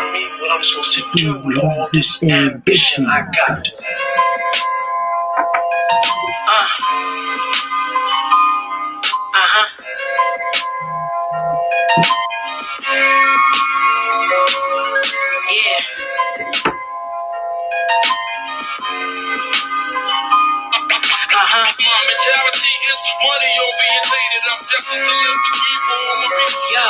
tell me what I'm supposed to do with all this ambition I got. Yeah. My mentality is money orientated. I'm destined to live the dream for all my people. Yo,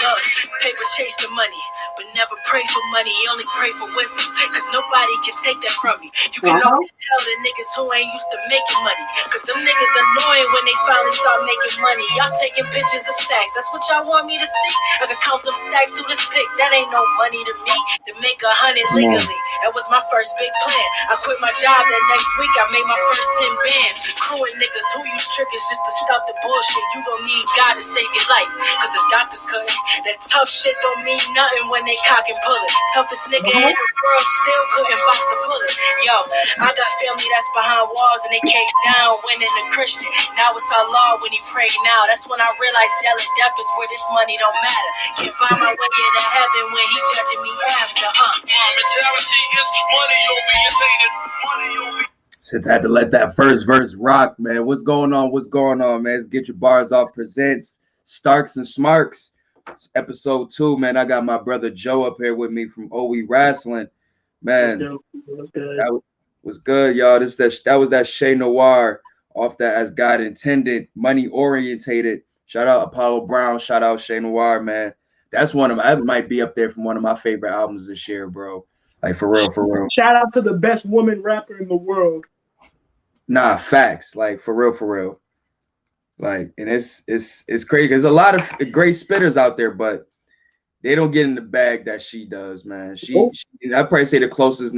look, paper chase the money, but never pray for money. You only pray for wisdom, cause nobody can take that from you. You can always tell the niggas who ain't used to making money, cause them niggas annoying when they finally start making money. Y'all taking pictures of stacks, that's what y'all want me to see. I can count them stacks through this pic, that ain't no money to me. To make 100 legally, that was my first big plan. I quit my job that next week, I made my first 10 bands. Crewing niggas who use triggers just to stop the bullshit. You gon' need God to save your life, cause the doctors couldn't. That tough shit don't mean nothing when they cock and pull it. Toughest nigga in the world still couldn't box a bullet. Yo, I got family that's behind walls and they came down winning the Christian. Now it's our law when he pray now. That's when I realized selling death is where this money don't matter. Can't buy my way into heaven when he judging me after. My mentality is money orientated. Money orientated. Said had to let that first verse rock, man. What's going on? What's going on, man? Let's Get Your Bars Off presents S.T.A.R.K.S and Smarks. It's episode 2, man. I got my brother Joe up here with me from OE Wrestling. Man, What's good? that was good, y'all. That was that Chez Noir off that As God Intended, money orientated. Shout out Apollo Brown. Shout out Chez Noir, man. That's one of my, that might be up there from one of my favorite albums this year, bro. Like for real, for real. Shout out to the best woman rapper in the world. Nah, facts. Like for real, for real. Like, and it's crazy. There's a lot of great spitters out there, but they don't get in the bag that she does, man. She I'd probably say the closest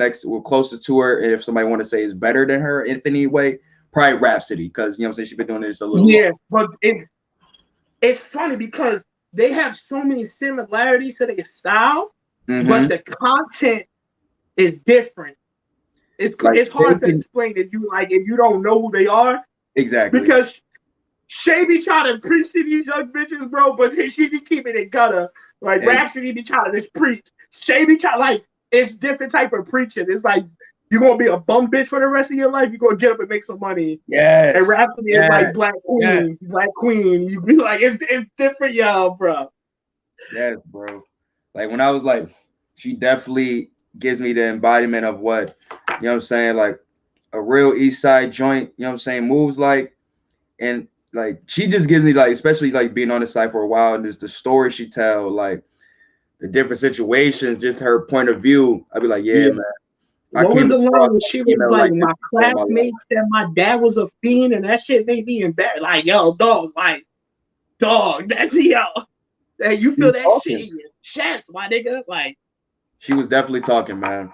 to her, and if somebody want to say is better than her in any way, probably Rhapsody, because you know what I'm saying, she's been doing this a little longer. But it's funny because they have so many similarities to their style, but the content is different. It's hard to explain if you don't know who they are. Exactly. Because Shay be trying to preach to these young bitches, bro, but she be keeping it gutter. Like Rhapsody be trying to just preach. Shay be trying it's different type of preaching. It's like you're gonna be a bum bitch for the rest of your life. You're gonna get up and make some money. Yes. And Rhapsody is like Black Queen. Yes. Black Queen. You be like, it's different, y'all, bro. Yes, bro. Like when I was like, she definitely gives me the embodiment of what, you know what I'm saying, like a real East Side joint, you know what I'm saying, moves like. And like she just gives me like, especially like being on the side for a while, and just the story she tell, like the different situations, just her point of view. I'd be like, man. What was the line when she was like my classmates said my dad was a fiend, and that shit made me embarrassed. Like, yo, dog, that's yo. Hey, you feel that shit in your chest, my nigga? Like, she was definitely talking, man.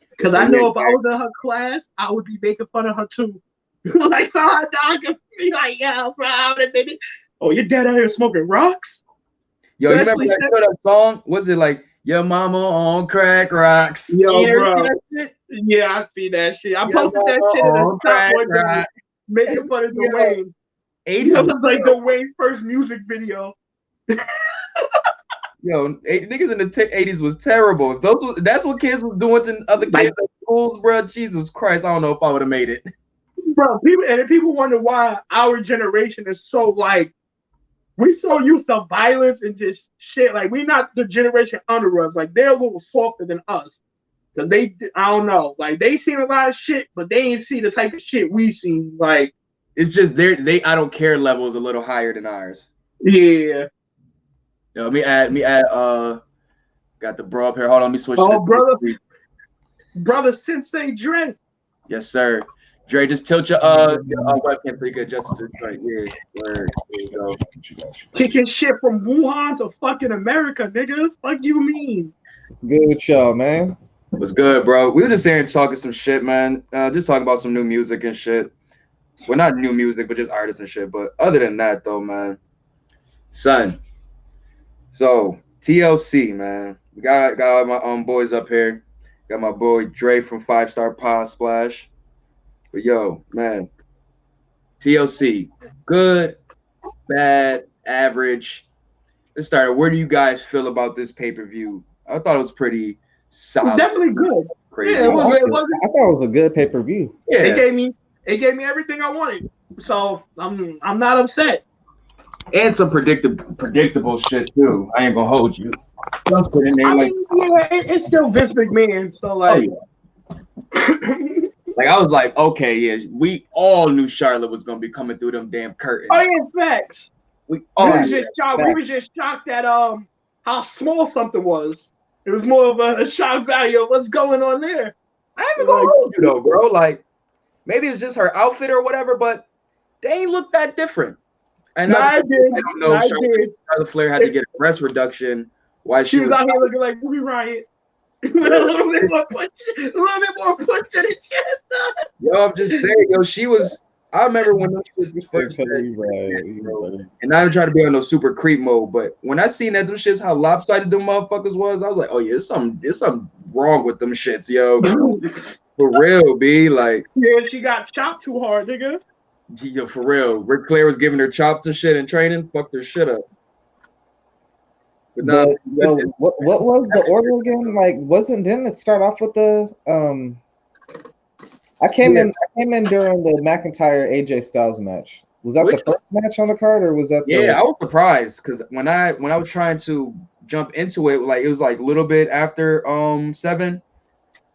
Because I know if I was in her class, I would be making fun of her too. Like, so her dog could be like, yo, bro, baby. Oh, your dad out here smoking rocks? Yo, you remember that song? Was it like, your mama on crack rocks? Yo, bro. Yeah, I see that shit. I posted that shit in the top one day, making fun of Dwayne. 80s was like Dwayne's first music video. Yo, niggas in the 80s was terrible. That's what kids was doing to other kids at schools, bro. Jesus Christ, I don't know if I would have made it. Bro, people wonder why our generation is so like, we so used to violence and just shit. Like, we not the generation under us. Like, they're a little softer than us. Cause I don't know. Like, they seen a lot of shit, but they ain't see the type of shit we seen. Like, it's just they I don't care level is a little higher than ours. Yeah. Yo, let me add got the bro up here. Hold on, let me switch. Oh, brother Sensei Dre. Yes, sir. Dre, just tilt your webcam so you can adjust it right. Yeah, there you go. Kicking shit from Wuhan to fucking America, nigga. Fuck you mean? What's good with y'all, man? What's good, bro? We were just here talking some shit, man. Just talking about some new music and shit. Well, not new music, but just artists and shit. But other than that, though, man, son. So TLC, man. We got all my boys up here. Got my boy Dre from 5 Star Pod Splash. But yo, man, TLC, good, bad, average. Let's start. Where do you guys feel about this pay-per-view? I thought it was pretty solid. definitely good. Crazy. Yeah, it was. It was. I thought it was a good pay-per-view. Yeah. It gave me everything I wanted. So I'm not upset. And some predictable shit too. I ain't gonna hold you. Just put in there I like, mean, yeah, it's still Vince McMahon. So oh like, yeah. Like I was like, okay, yeah, we all knew Charlotte was gonna be coming through them damn curtains. oh yeah, facts. We all We was knew just shocked. We was just shocked at how small something was. It was more of a shock value of what's going on there. I ain't gonna hold you though, bro. Like maybe it's just her outfit or whatever, but they ain't look that different. And I don't know if Charlotte Flair had to get a breast reduction. Why she was out here looking like Ruby Riott. a little bit more push to the chest. Yo, I'm just saying, yo, she was. I remember when those shits was first. And I'm trying to be on no super creep mode, but when I seen that them shits, how lopsided them motherfuckers was, I was like, oh yeah, there's something wrong with them shits, yo. For real, B. Like, yeah, she got chopped too hard, nigga. Yo, for real. Ric Flair was giving her chops and shit in training, fucked her shit up. But yo, what was the order again? Like, didn't it start off with the I came in during the McIntyre AJ Styles match. Was that the first match on the card, or was that? Yeah, I was surprised because when I was trying to jump into it, like it was like a little bit after 7.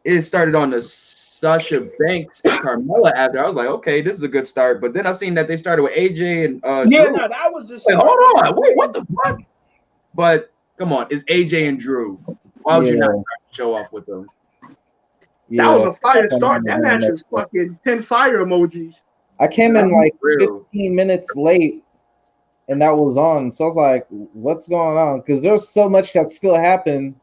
It started on the Sasha Banks and Carmella after. I was like, okay, this is a good start. But then I seen that they started with AJ and Drew. No, that was just. Wait, hold on, wait, what the fuck? But come on, it's AJ and Drew. Why would you not show off with them? Yeah, that was a fire start. That match was fucking 10 fire emojis. I came in like 15 minutes late, and that was on. So I was like, what's going on? Because there's so much that still happened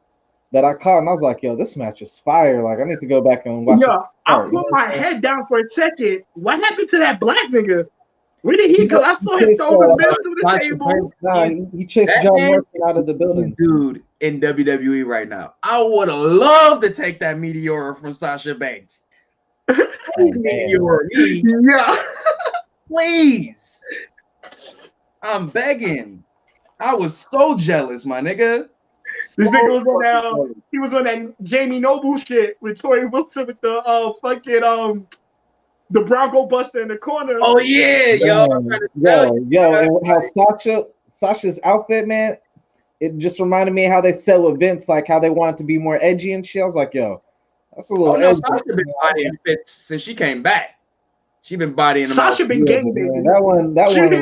that I caught, and I was like, yo, this match is fire. Like, I need to go back and watch it. I put my head down for a second. What happened to that black nigga? Where did he? Because I saw him throw the middle of the table. Nah, he chased John Morrison out of the building. Dude in WWE right now. I would have loved to take that meteor from Sasha Banks. Meteor me. Yeah. Please. I'm begging. I was so jealous, my nigga. This nigga was on that. He was on that Jamie Noble shit with Tori Wilson with the fucking the Bronco Buster in the corner. Oh yeah, yo, and how Sasha's outfit, man, it just reminded me of how they said with Vince, like how they wanted to be more edgy and shit. I was like, yo, that's a little. Sasha been bodying fits since she came back. She been bodying them. Sasha been gangbanging. That one.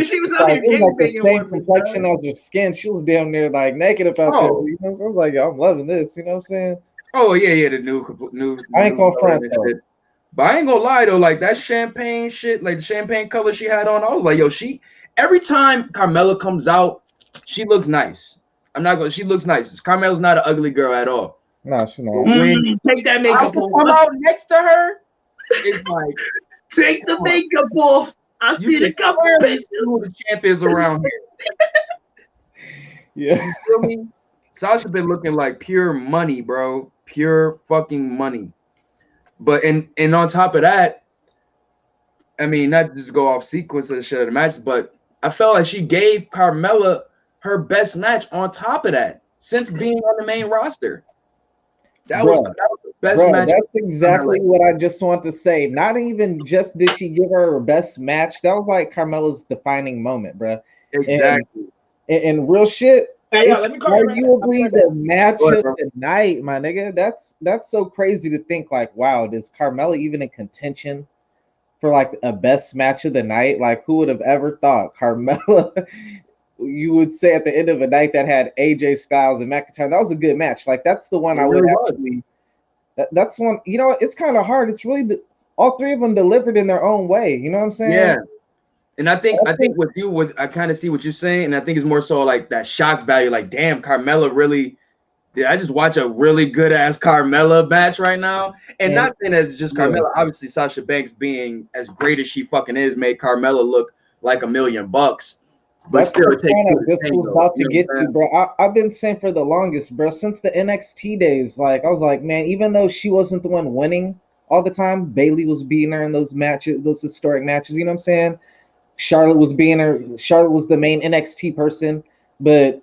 She was out here gangbanging. The same complexion as her skin. She was damn near like naked about there. You know what I'm saying? I was like, yo, I'm loving this. You know what I'm saying? Oh yeah, the new. I ain't gonna front though. But I ain't gonna lie though, like that champagne shit, like the champagne color she had on, I was like, yo, every time Carmella comes out, she looks nice. She looks nice. Carmella's not an ugly girl at all. No, she's not. When take that makeup off. Come out next to her, it's like take the makeup off. I see the couple pictures. Who the champ is around here. Yeah. You feel me? Sasha been looking like pure money, bro. Pure fucking money. But and on top of that, I mean, not just go off sequence of the shit of the match, but I felt like she gave Carmella her best match on top of that since being on the main roster. That was the best match. That's exactly what I just want to say. Not even just did she give her best match. That was like Carmella's defining moment, bro. Exactly. And real shit. Hey, it's arguably the match of the night, my nigga. That's so crazy to think. Like, wow, is Carmella even in contention for like a best match of the night? Like, who would have ever thought Carmella? You would say at the end of a night that had AJ Styles and McIntyre. That was a good match. Like, that's the one I would actually. That's one. You know, it's kind of hard. It's really all three of them delivered in their own way. You know what I'm saying? Yeah. And I think with you, I kind of see what you're saying, and I think it's more so like that shock value. Like, damn, Carmella really. Did I just watch a really good ass Carmella match right now? And not saying that it's just Carmella. Obviously, Sasha Banks being as great as she fucking is made Carmella look like $1 million. But that's still, this was about to get to, bro. I've been saying for the longest, bro, since the NXT days. Like, I was like, man, even though she wasn't the one winning all the time, Bayley was beating her in those matches, those historic matches. You know what I'm saying? Charlotte was beating her. Charlotte was the main NXT person, but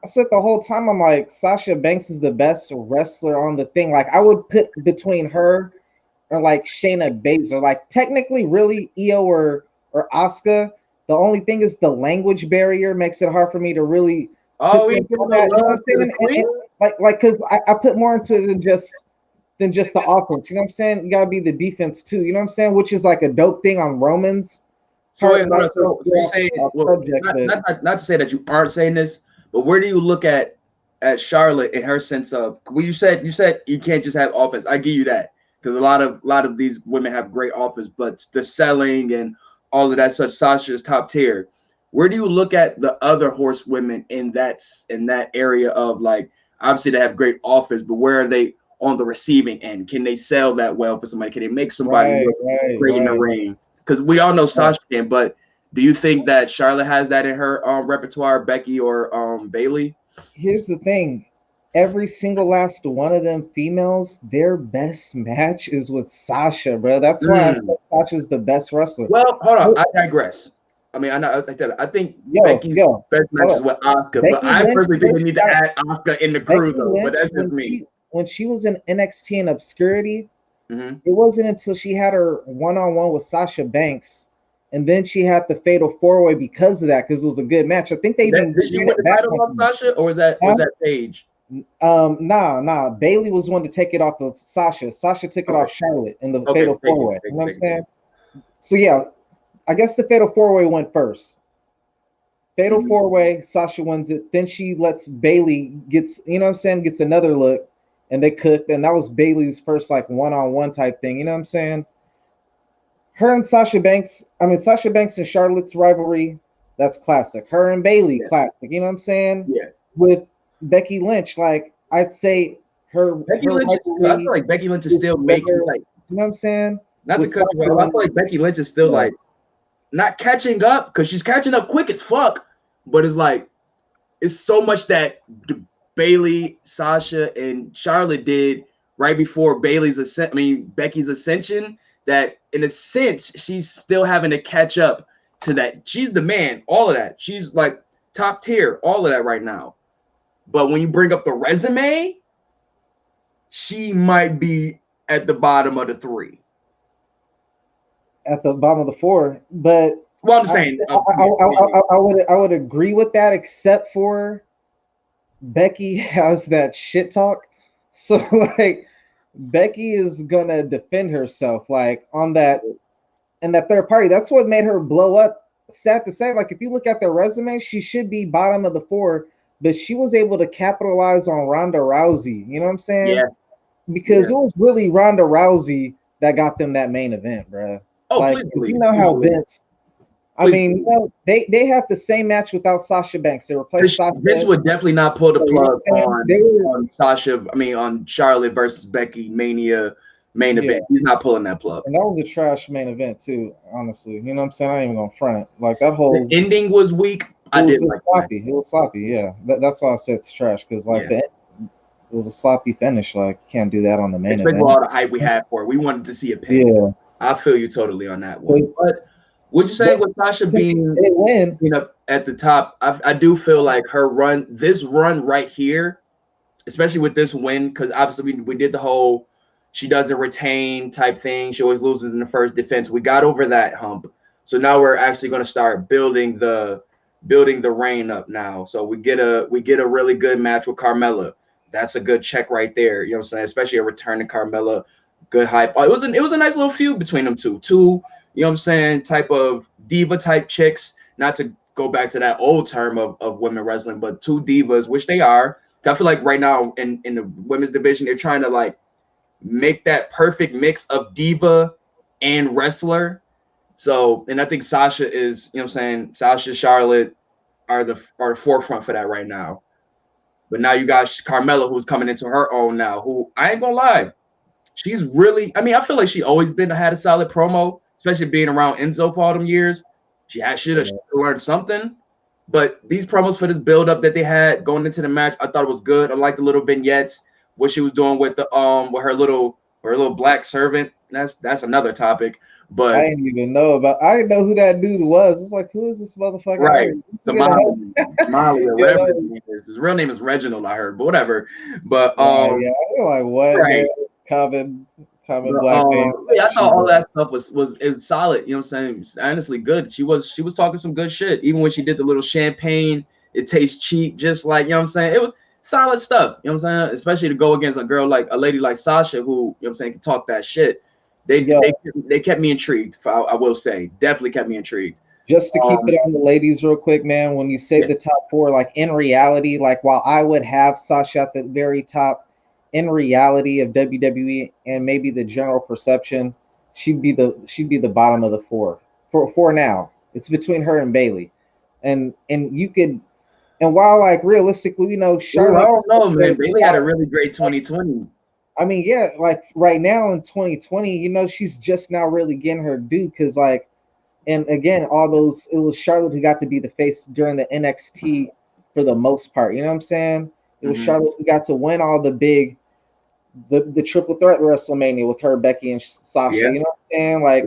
I said the whole time, I'm like, Sasha Banks is the best wrestler on the thing. Like, I would put between her or like Shayna Baszler. Like, technically, really, Io or Asuka. The only thing is the language barrier makes it hard for me to really Oh, put we them giving on no that. You know what love I'm to saying? the queen. Like, because I put more into it than just the offense. You know what I'm saying? You gotta be the defense too. You know what I'm saying? Which is like a dope thing on Roman's So part. wait, hold Not on. to So get you off, say, off well, subject, not, but not not not to say that you aren't saying this, but where do you look at Charlotte in her sense of, well, you said you can't just have offense. I give you that because a lot of these women have great offense, but the selling and all of that such, Sasha is top tier. Where do you look at the other horsewomen in that area of, like, obviously they have great offense, but where are they on the receiving end? Can they sell that well for somebody? Can they make somebody right, look right, great in the right. ring? Because we all know Right. Sasha can, but do you think that Charlotte has that in her repertoire, Becky or Bailey? Here's the thing. Every single last one of them females, their best match is with Sasha, bro. That's why I Mm. think Sasha's the best wrestler. Well, hold on, Yo, I digress. I mean, I think yo, Becky's yo, best match hold is up. with Asuka, but Becky I Lynch personally think they first need to got add Asuka in the crew, Becky though. But Lynch that's just me. when she was in NXT in obscurity. Hmm. It wasn't until she had her one-on-one with Sasha Banks, and then she had the fatal four-way because of that, because it was a good match. I think they even Did she ran win it the back title on off them. Sasha, or was that Huh? Paige? Nah. Bailey was one to take it off of Sasha. Sasha took it Okay, off Charlotte in the okay, fatal thank you, four-way. You thank know you, what I'm thank you. saying? So yeah, I guess the fatal four-way went first. Fatal Mhm. four-way, Sasha wins it. Then she lets Bailey gets, you know what I'm saying, gets another look, and they cooked. And that was Bailey's first like one-on-one type thing. You know what I'm saying? Her and Sasha Banks, I mean Sasha Banks and Charlotte's rivalry, that's classic. Her and Bailey, Yeah, classic. You know what I'm saying? yeah. With Becky Lynch, like I'd say Becky her Lynch is still. I feel rivalry like Becky Lynch is is still making, better. like, You know what I'm saying? not to With cut Sasha you off. I feel and like Becky Lynch is still, yeah, like, not catching up, because she's catching up quick as fuck, but it's like it's so much that Bailey, Sasha, and Charlotte did right before Becky's ascension, that in a sense she's still having to catch up to that. She's the man, all of that. She's like top tier, all of that right now. But when you bring up the resume, she might be at the bottom of the three. at the bottom of the four. But Well, I'm just I saying, I would agree with that, except for Becky has that shit talk. So like Becky is gonna defend herself like on that and that third party. That's what made her blow up. Sad to say, like if you look at their resume, she should be bottom of the four, but she was able to capitalize on Ronda Rousey. You know what I'm saying? yeah, Because yeah. it was really Ronda Rousey that got them that main event, bro. Oh, Like, please 'cause you believe, know please how believe, Vince. I please mean, believe. you know, they had the same match without Sasha Banks. They replaced Because Sasha. Vince would definitely not pull the You know what plug I'm saying? They were, on Sasha. I mean, on Charlotte versus Becky Mania main yeah. event. He's not pulling that plug. And that was a trash main event too, honestly. You know what I'm saying? I ain't even gonna front. Like that The whole ending was weak. it I was didn't just like the match. sloppy. It was sloppy, yeah. That's why I said it's trash, because like Yeah, it was a sloppy finish. Like you can't do that on the main especially with event. all the hype we had for it. We wanted to see a pin. Yeah. I feel you totally on that But, one. But would you say but with Sasha since she being did win, up at the top, I do feel like this run right here, especially with this win, because obviously we did the whole she doesn't retain type thing. She always loses in the first defense. We got over that hump. So now we're actually going to start building the reign up now. So we get a really good match with Carmella. That's a good check right there. You know what I'm saying? Especially a return to Carmella. Good hype. Oh, it was a nice little feud between them two. Two, you know what I'm saying, type of diva type chicks. Not to go back to that old term of women wrestling, but two divas, which they are. I feel like right now in the women's division, they're trying to like make that perfect mix of diva and wrestler. So, and I think Sasha is, you know what I'm saying, Sasha, Charlotte are the forefront for that right now. But now you got Carmella, who's coming into her own now, who I ain't gonna lie, she's really, I mean, I feel like she always had a solid promo, especially being around Enzo for all them years. Should have learned something. But these promos for this build up that they had going into the match, I thought it was good. I like the little vignettes, what she was doing with the with her little black servant. That's another topic. But I didn't even know about. I didn't know who that dude was. It's like, who is this motherfucker? right, Somali, Somali, or you whatever his know? name is. His real name is Reginald, I heard, but whatever. But Yeah. I'm like, what? right. Damn, common But black name. yeah, I thought all that stuff was solid. You know what I'm saying? Honestly, good. She was talking some good shit. Even when she did the little champagne, it tastes cheap, just like, you know what I'm saying. It was solid stuff. You know what I'm saying? Especially to go against a lady like Sasha, who, you know what I'm saying, can talk that shit. Yo, They kept me intrigued. I will say, definitely kept me intrigued. just to keep it on the ladies real quick, man. When you say Yeah. the top four, like in reality, like while I would have Sasha at the very top, in reality of WWE and maybe the general perception, she'd be the bottom of the four for now. It's between her and Bailey, and you could, and while like realistically, we know Ooh, I Charlotte. don't know, man. Bailey had a really great 2020. I mean, yeah, like right now in 2020, she's just now really getting her due because like. And again, all those, it was Charlotte who got to be the face during the NXT for the most part. You know what I'm saying? It was Charlotte who got to win all the big, the triple threat WrestleMania with her, Becky, and Sasha. Yeah. You know what I'm saying? Like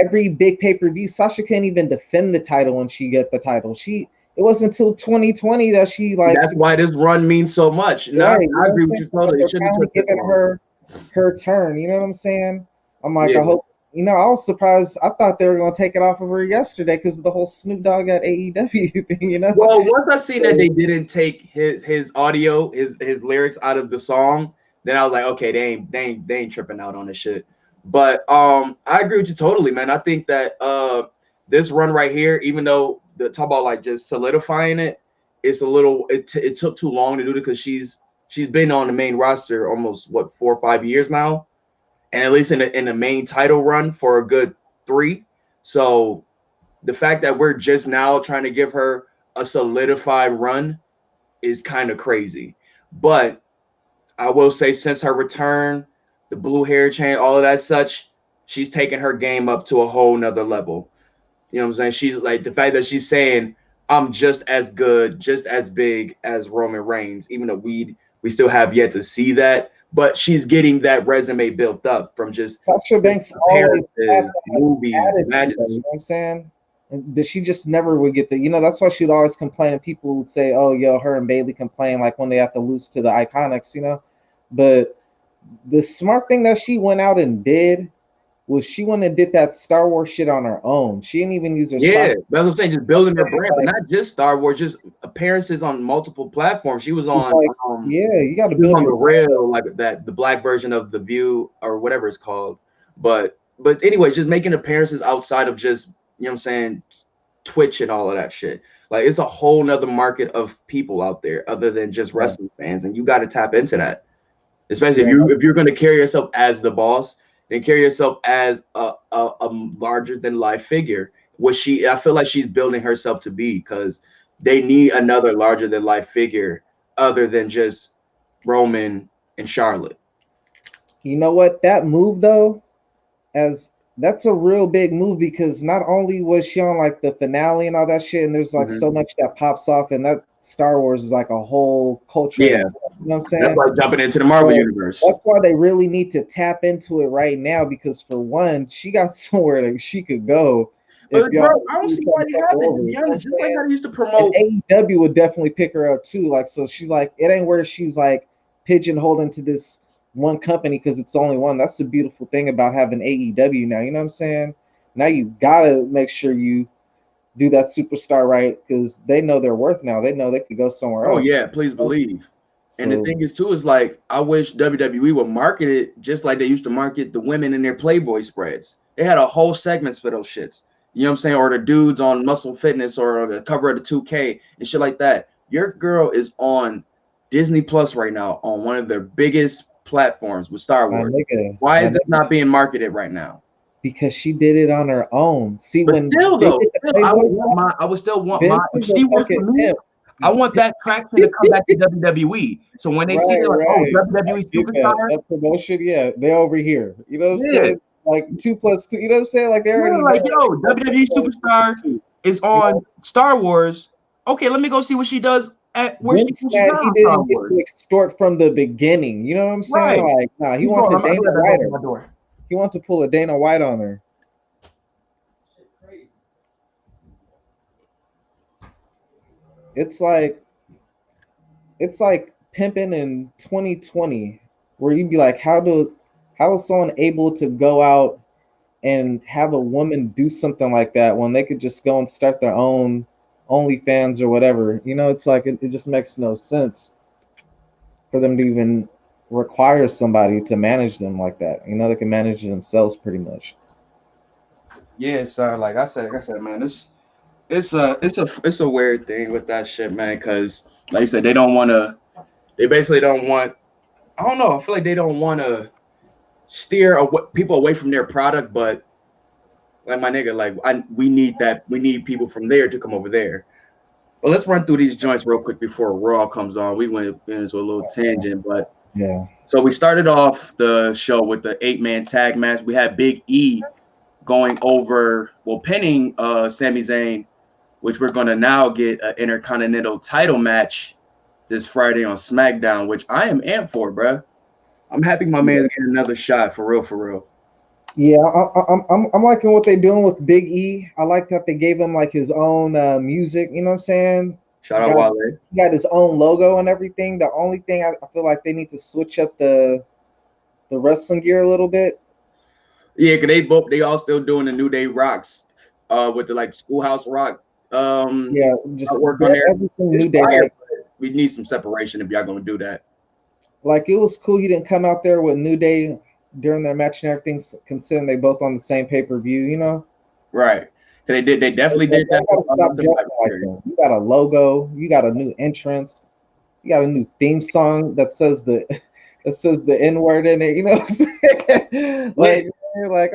every big pay-per-view, Sasha can't even defend the title when she get the title. It wasn't until 2020 that she like. That's why this run means so much. No, Right, I agree with you totally. It shouldn't have took this giving long. her turn. You know what I'm saying? I'm like, Yeah. I hope. I was surprised. I thought they were gonna take it off of her yesterday because of the whole Snoop Dogg at AEW thing. Well, once I seen that they didn't take his audio, his lyrics out of the song, then I was like, okay, they ain't tripping out on this shit. But I agree with you totally, man. I think that this run right here, even though the talk about like just solidifying it, it's a little it took too long to do it because she's been on the main roster almost 4 or 5 years now, and at least in the main title run for a good 3. So the fact that we're just now trying to give her a solidified run is kind of crazy. But I will say, since her return, the blue hair chain, all of that such, she's taken her game up to a whole nother level. You know what I'm saying? She's like, the fact that she's saying, I'm just as good, just as big as Roman Reigns, even though we still have yet to see that. But she's getting that resume built up from just Sasha Banks always had movies, attitude, matches. you know what I'm saying? But she just never would get the, that's why she'd always complain, and people would say, oh, yo, her and Bailey complain like when they have to lose to the Iconics, But the smart thing that she went out and did was she went and did that Star Wars shit on her own. She didn't even use her. Yeah, that's what I'm saying. Just building her brand, but not just Star Wars, just appearances on multiple platforms. She was on, you got to build on the rail, like that, the black version of The View or whatever it's called. But anyway, just making appearances outside of just, you know what I'm saying, Twitch and all of that shit. Like, it's a whole nother market of people out there other than just wrestling fans, and you got to tap into that. Especially if you're going to carry yourself as the boss, then carry yourself as a larger than life figure. I feel like she's building herself to be, because they need another larger than life figure other than just Roman and Charlotte. You know what? That move though, that's a real big move, because not only was she on like the finale and all that shit, and there's like so much that pops off, and that Star Wars is like a whole culture. Yeah, you know what I'm saying? That's like jumping into the Marvel universe. That's why they really need to tap into it right now, because for one, she got somewhere that she could go. But bro, I don't see why you haven't. To be honest, just like how they used to promote. And AEW would definitely pick her up too. Like, so she's like, it ain't where she's like pigeonholed into this one company because it's the only one. That's the beautiful thing about having AEW now. You know what I'm saying? Now you gotta make sure you do that superstar right, because they know their worth now. They know they could go somewhere else. Oh yeah, please believe. And the thing is too is like, I wish WWE would market it just like they used to market the women in their Playboy spreads. They had a whole segments for those shits. You know what I'm saying? Or the dudes on Muscle Fitness or on the cover of the 2K and shit like that. Your girl is on Disney Plus right now on one of their biggest platforms with Star Wars. Why is it not being marketed right now? Because she did it on her own. See, but when still though, I would still want my. If she works for me, I want that traction to come back to WWE. So when they see it, like, oh, WWE superstar, that promotion, they over here. You know what I'm saying? Like 2 + 2. You know what I'm saying? Like they're already like, yo, WWE superstar is on Star Wars. Okay, let me go see what she does at where she he didn't get to extort from the beginning. You know what I'm saying? Like, nah, he wanted Dana White. He wanted to pull a Dana White on her. it's like pimping in 2020, where you'd be like, how is someone able to go out and have a woman do something like that when they could just go and start their own OnlyFans or whatever? You know, it's like it just makes no sense for them to even require somebody to manage them like that. You know, they can manage themselves pretty much. Yeah, so like I said, man, it's a weird thing with that shit, man. Because like you said, they don't want to. They basically don't want. I don't know. I feel like they don't want to steer people away from their product, but like my nigga, like we need that. We need people from there to come over there. Well, let's run through these joints real quick before Raw comes on. We went into a little tangent, but Yeah. so we started off the show with the 8-man tag match. We had Big E going over, well, pinning Sami Zayn, which we're going to now get an Intercontinental title match this Friday on SmackDown, which I am amped for, bro. I'm happy my man's getting another shot, for real, for real. Yeah, I'm liking what they're doing with Big E. I like that they gave him like his own music. You know what I'm saying? Shout out Wale. He got his own logo and everything. The only thing I feel like they need to switch up the wrestling gear a little bit. Yeah, cause they all still doing the New Day rocks, with the like Schoolhouse Rock. Yeah, just work on there. everything It's New Day. fire, Like, but we need some separation if y'all gonna do that. like it was cool he didn't come out there with New Day during their match and everything, considering they both on the same pay-per-view. You know. Right. They did. They definitely did that. Stop dressing like them. You got a logo. You got a new entrance. You got a new theme song that says the N word in it. You know what I'm saying? Like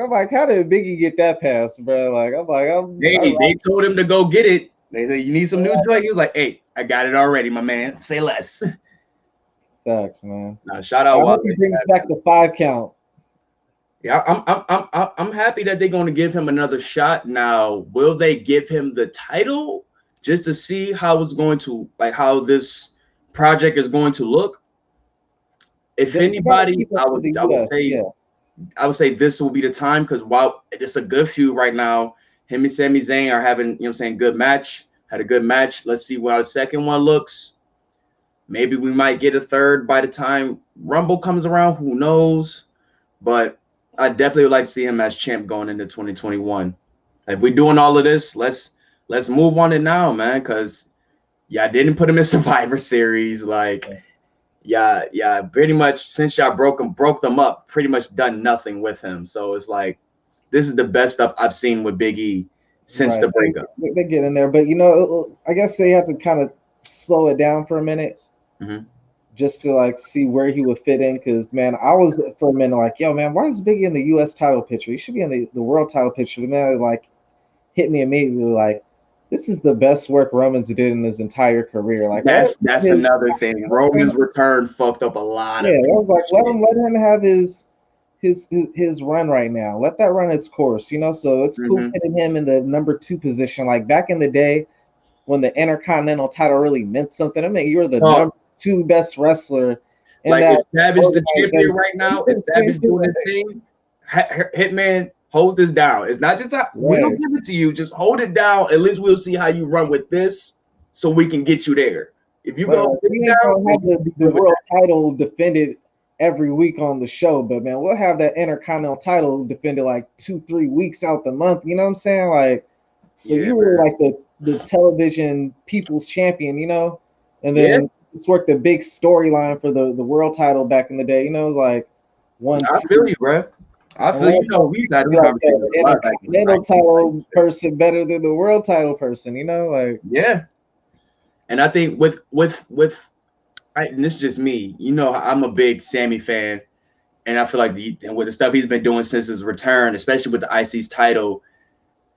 I'm like, how did Biggie get that pass, bro? Like they told him to go get it. They said you need some new joy. He was like, "Hey, I got it already, my man. Say less." Facts, man. Nah, shout out. I hope he brings back the 5 count. Yeah, I'm happy that they're going to give him another shot. Now, will they give him the title just to see how it's going to, like, how this project is going to look? If anybody, I would say this will be the time, because while it's a good feud right now, him and Sami Zayn are having, you know what I'm saying, good match. Had a good match. Let's see how the second one looks. Maybe we might get a third by the time Rumble comes around. Who knows? But I definitely would like to see him as champ going into 2021. If we're doing all of this, let's move on it now, man. Because I didn't put him in Survivor Series. Like, yeah, pretty much since y'all broke them up, pretty much done nothing with him. So it's like this is the best stuff I've seen with Big E since the breakup. They get in there, but you know, I guess they have to kind of slow it down for a minute. Mm-hmm. Just to like see where he would fit in, because man, I was for a minute like, yo, man, why is Biggie in the U.S. title picture? He should be in the world title picture. And then it like hit me immediately, like, this is the best work Roman's did in his entire career. Like that's another thing. Roman's return fucked up a lot. Yeah, I was like, let him have his run right now. Let that run its course, you know. So it's cool putting him in the number 2 position. Like back in the day when the Intercontinental title really meant something. I mean, you're the number 2 best wrestler. Like if Savage the champion right now, if Savage doing his thing, Hitman, hold this down. It's not just we don't give it to you, just hold it down. At least we'll see how you run with this, so we can get you there. If you go have the world title defended every week on the show, but man, we'll have that Intercontinental title defended like 2-3 weeks out the month. You know what I'm saying? Like, so you were like the television people's champion, you know, and then it's worked a big storyline for the world title back in the day. You know, it was like I feel you, bro. I feel you know we've had the Intercontinental title person better than the world title person. You know, like And I think and this is just me. You know, I'm a big Sammy fan, and I feel like with the stuff he's been doing since his return, especially with the IC's title,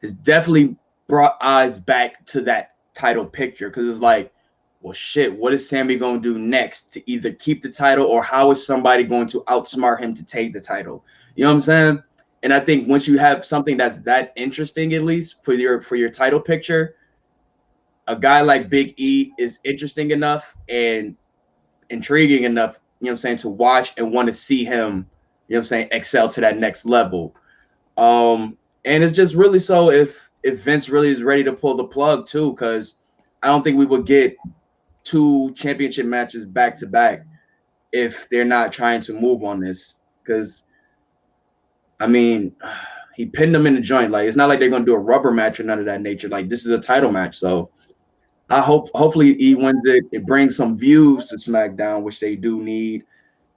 has definitely brought eyes back to that title picture, because it's like, well, shit, what is Sammy going to do next to either keep the title, or how is somebody going to outsmart him to take the title? You know what I'm saying? And I think once you have something that's that interesting, at least for your title picture, a guy like Big E is interesting enough and intriguing enough, you know what I'm saying, to watch and want to see him, you know what I'm saying, excel to that next level. And it's just really so if Vince really is ready to pull the plug too, because I don't think we would get 2 championship matches back to back if they're not trying to move on this. Because I mean, he pinned them in the joint. Like, it's not like they're gonna do a rubber match or none of that nature. Like, this is a title match, so I hopefully he wins it. It brings some views to SmackDown, which they do need.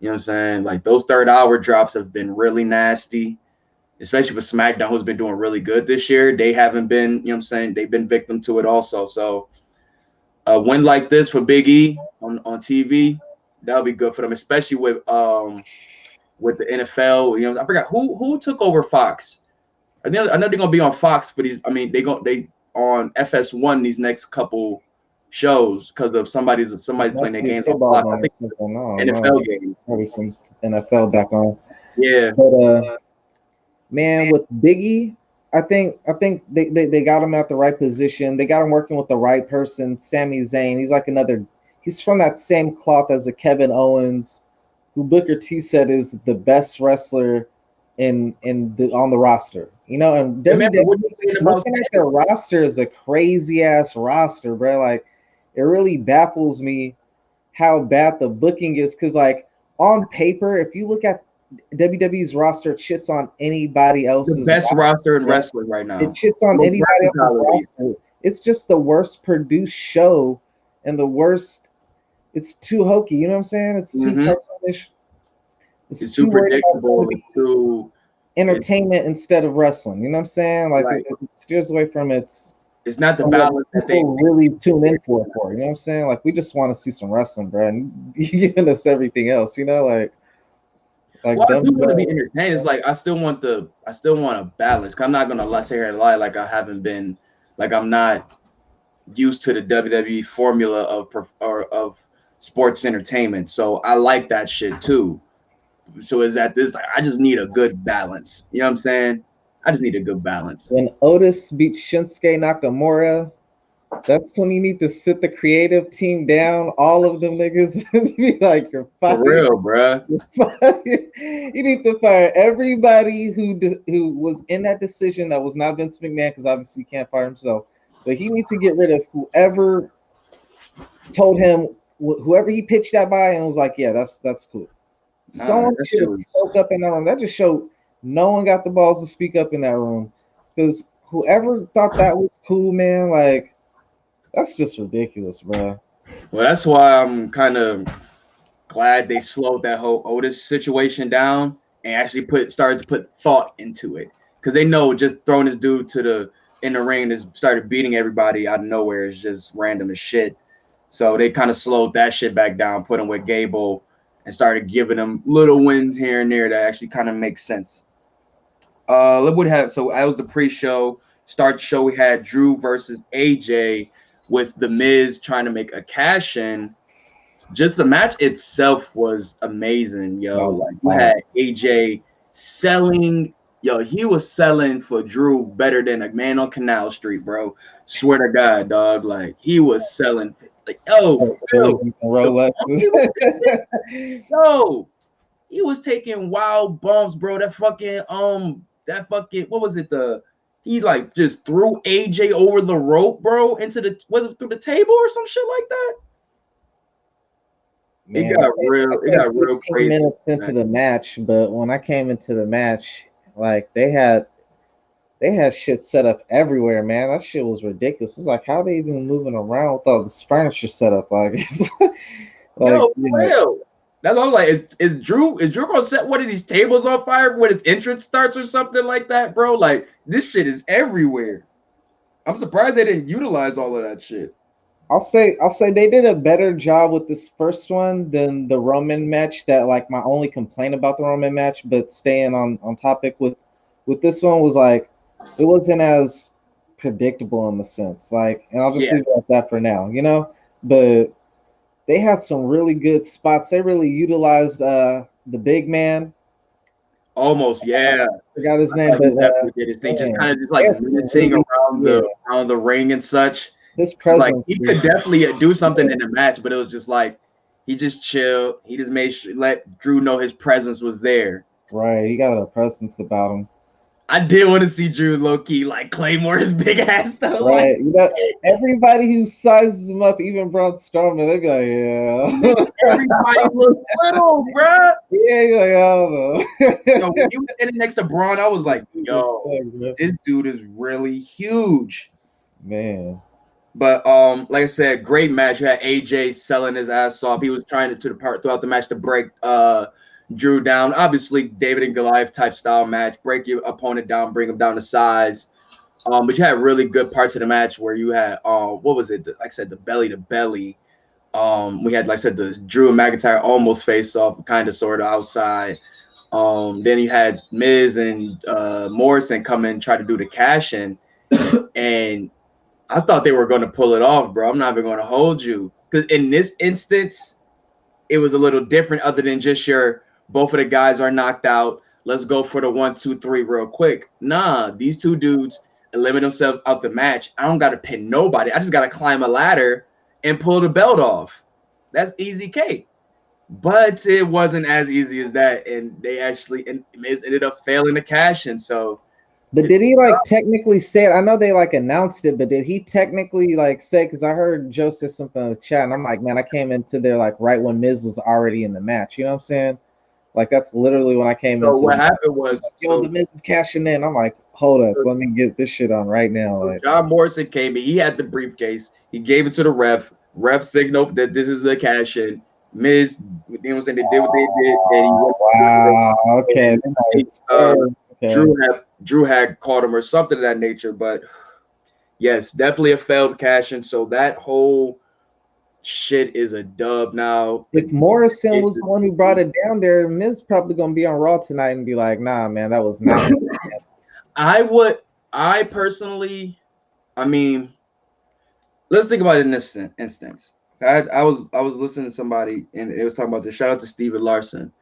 You know what I'm saying? Like, those third hour drops have been really nasty, especially for SmackDown, who's been doing really good this year. They haven't been, you know what I'm saying? They've been victim to it also. So a win like this for Big E on TV, that'll be good for them, especially with the NFL. You know, I forgot who took over Fox. I know they're gonna be on Fox, but they on FS1 these next couple shows because of somebody's playing their games on Fox. I think NFL games. Probably some NFL back on. Yeah. But man, with Biggie, I think they got him at the right position. They got him working with the right person. Sami Zayn, he's from that same cloth as a Kevin Owens, who Booker T said is the best wrestler on the roster. You know, and WWE looking at their roster is a crazy ass roster, bro. Like, it really baffles me how bad the booking is, because like on paper, if you look at WWE's roster, it shits on anybody else's. The best roster in wrestling right now. It shits on anybody else's roster. It's just the worst produced show and the worst. It's too hokey. You know what I'm saying? It's too cartoonish. It's too predictable. It's too entertainment instead of wrestling. You know what I'm saying? Like, it steers away from its. It's not the balance that they really tune in for. You know what I'm saying? Like, we just want to see some wrestling, bro. And you're giving us everything else. You know, like. Well, I do want to be entertained. It's like I still want a balance. I'm not gonna sit here and lie like I haven't been, like I'm not used to the WWE formula of sports entertainment. So I like that shit too. So is that this? Like, I just need a good balance. You know what I'm saying? I just need a good balance. When Otis beat Shinsuke Nakamura, that's when you need to sit the creative team down, all of them niggas, and be like, you're fired. For real, bro. You need to fire everybody who was in that decision that was not Vince McMahon, because obviously he can't fire himself. But he needs to get rid of whoever told him, whoever he pitched that by and was like, yeah, that's cool. Someone should have spoke up in that room. That just showed no one got the balls to speak up in that room. Because whoever thought that was cool, man, like, that's just ridiculous, bro. Well, that's why I'm kind of glad they slowed that whole Otis situation down and actually started to put thought into it, because they know just throwing this dude in the ring and started beating everybody out of nowhere is just random as shit. So they kind of slowed that shit back down, put him with Gable, and started giving them little wins here and there that actually kind of makes sense. Look what happened. So that was the pre-show. Start the show, we had Drew versus AJ, with The Miz trying to make a cash-in. Just the match itself was amazing, yo. Like, you had AJ selling, he was selling for Drew better than a man on Canal Street, bro. Swear to God, dog. Like, he was selling, like, he was taking wild bumps, bro. That fucking, what was it? He like just threw AJ over the rope, bro, through the table or some shit like that. Man, it got real crazy. Minutes into the match, but when I came into the match, like they had shit set up everywhere, man. That shit was ridiculous. It's like, how they even moving around with all this furniture set up? Like, it's like, real. That's what I'm like. Is Drew gonna set one of these tables on fire when his entrance starts or something like that, bro? Like, this shit is everywhere. I'm surprised they didn't utilize all of that shit. I'll say they did a better job with this first one than the Roman match. That, like, my only complaint about the Roman match, but staying on topic with this one was like, it wasn't as predictable in the sense, like, and I'll just leave it at that for now, you know. But they had some really good spots. They really utilized the big man. Almost, yeah. I forgot his name, but definitely did his thing. Just kind of just like mincing around the ring and such. His presence, like, he could definitely do something in the match, but it was just like he just chilled. He just made sure let Drew know his presence was there. Right, he got a presence about him. I did want to see Drew low key like Claymore his big ass though. Right, Like, everybody who sizes him up, even Braun Strowman, they be like, yeah. everybody looks little, bruh. Yeah, you're like, I don't know. Yo, when you was standing next to Braun, I was like, yo, this dude is really huge. Man. But like I said, great match. You had AJ selling his ass off. He was trying to the part throughout the match to break Drew down. Obviously, David and Goliath type style match. Break your opponent down, bring him down to size. But you had really good parts of the match where you had what was it? Like I said, the belly to belly. We had, like I said, the Drew and McIntyre almost face off, kind of sort of outside. Then you had Miz and Morrison come in, try to do the cash in, and I thought they were going to pull it off, bro. I'm not even going to hold you, because in this instance, it was a little different. Other than just your both of the guys are knocked out. Let's go for the 1, 2, 3 real quick. Nah, these two dudes eliminate themselves out the match. I don't got to pin nobody. I just got to climb a ladder and pull the belt off. That's easy cake. But it wasn't as easy as that, and they actually Miz ended up failing to cash in. So, but did he like technically say it? I know they like announced it, but did he technically like say? Because I heard Joe say something in the chat, and I'm like, man, I came into there like right when Miz was already in the match. You know what I'm saying? Like that's literally when I came in. So what happened was, yo, the Miz is cashing in. I'm like, hold up, let me get this shit on right now. Like, John Morrison came in. He had the briefcase. He gave it to the ref. Ref signaled that this is the cash in. Miz, you know what I'm saying? They did what they did. And he went wow, okay. Okay. Drew had caught him or something of that nature. But yes, definitely a failed cash in. So that whole shit is a dub now. If Morrison was the one who brought it down there, Miz probably gonna be on Raw tonight and be like, nah, man, that was not. I personally, I mean, let's think about it in this instance. I was listening to somebody and it was talking about this. Shout out to Steven Larson.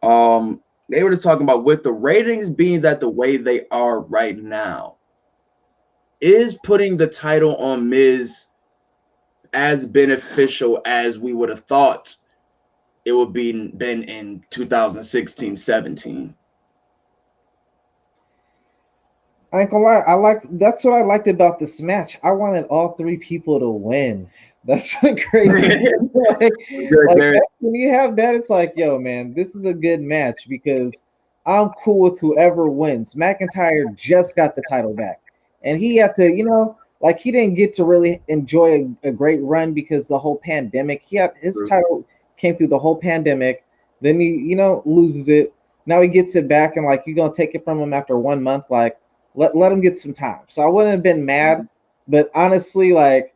They were just talking about with the ratings being that the way they are right now, is putting the title on Miz as beneficial as we would have thought it would been in 2016-17. I ain't gonna lie, that's what I liked about this match. I wanted all three people to win. That's crazy. like when you have that, it's like, yo, man, this is a good match because I'm cool with whoever wins. McIntyre just got the title back, and he had to, you know, like he didn't get to really enjoy a great run because the whole pandemic. His title came through the whole pandemic. Then he, you know, loses it. Now he gets it back, and like you're gonna take it from him after 1 month, like. Let him get some time. So I wouldn't have been mad, but honestly, like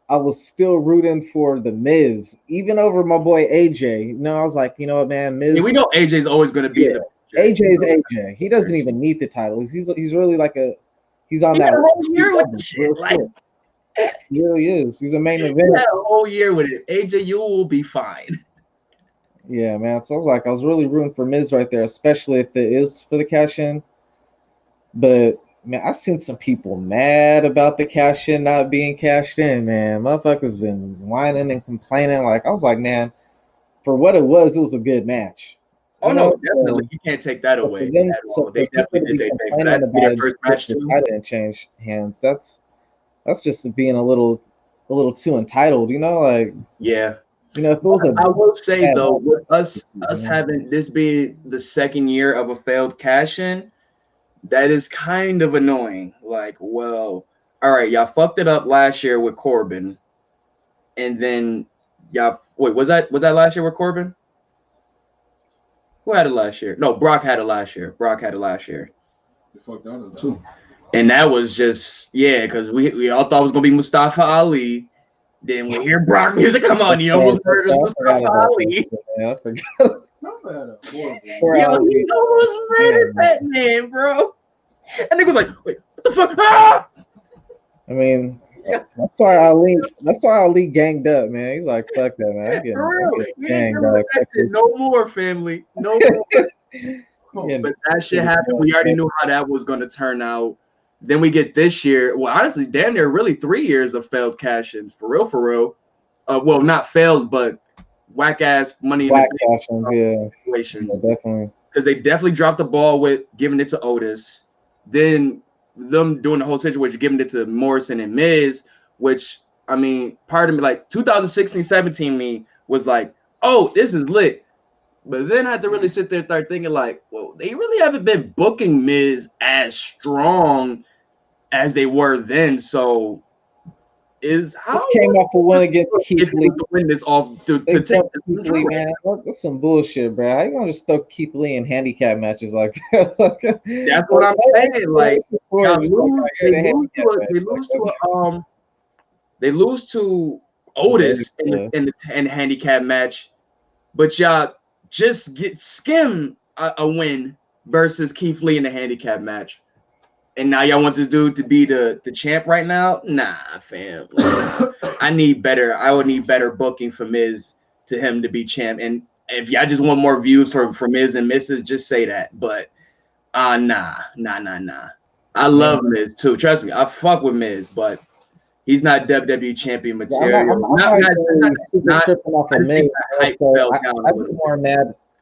I was still rooting for the Miz, even over my boy AJ. You know, I was like, you know what, man, Miz. Yeah, we know AJ's always going to be the AJ's AJ. He doesn't even need the title. He's really like he's on that whole year with the shit. Like he really is. He's a main event. Yeah, a whole year with it. AJ, you will be fine. Yeah, man. So I was really rooting for Miz right there, especially if it is for the cash in. But man, I've seen some people mad about the cash in not being cashed in, man. Motherfuckers been whining and complaining. Like, I was like, man, for what it was a good match. Oh, no, definitely. You can't take that away. They definitely did their first match, too. I didn't change hands. That's just being a little too entitled, you know? Like, yeah. You know, if it was I will say, though, with us having this being the second year of a failed cash in, that is kind of annoying. Like, well, all right, y'all fucked it up last year with Corbin, and then y'all was that last year with Corbin? Who had it last year? No, Brock had it last year. They fucked out too. And that was just because we all thought it was gonna be Mustafa Ali. Then we hear Brock music. Come on, you almost heard Mustafa Ali. I forgot. Yo, he almost murdered that man, bro. And nigga was like, wait, what the fuck? Ah! I mean, that's why Ali ganged up, man. He's like, fuck that, man. For real. No more, family. No more. But that shit happened. We already knew how that was going to turn out. Then we get this year. Well, honestly, damn near really 3 years of failed cash-ins. For real. Well, not failed, but whack-ass money. Whack cash-ins, situations. Yeah, definitely. Because they definitely dropped the ball with giving it to Otis. then them doing the whole situation, giving it to Morrison and Miz, which I mean, part of me like 2016-17 me was like, oh, this is lit. But then I had to really sit there and start thinking like, well, they really haven't been booking Miz as strong as they were then. So is how This came off a win against Keith Lee. To win this off to They take dumped Keith Lee, man. That's some bullshit, bro. How you gonna just throw Keith Lee in handicap matches like that? That's what I'm saying. Like, they lose to Otis in the handicap match, but y'all just get skim a win versus Keith Lee in the handicap match. And now y'all want this dude to be the champ right now? Nah, fam. I need better. I would need better booking for Miz to him to be champ. And if y'all just want more views for Miz and Mrs., just say that. But nah. I love Miz too. Trust me, I fuck with Miz, but he's not WWE champion material.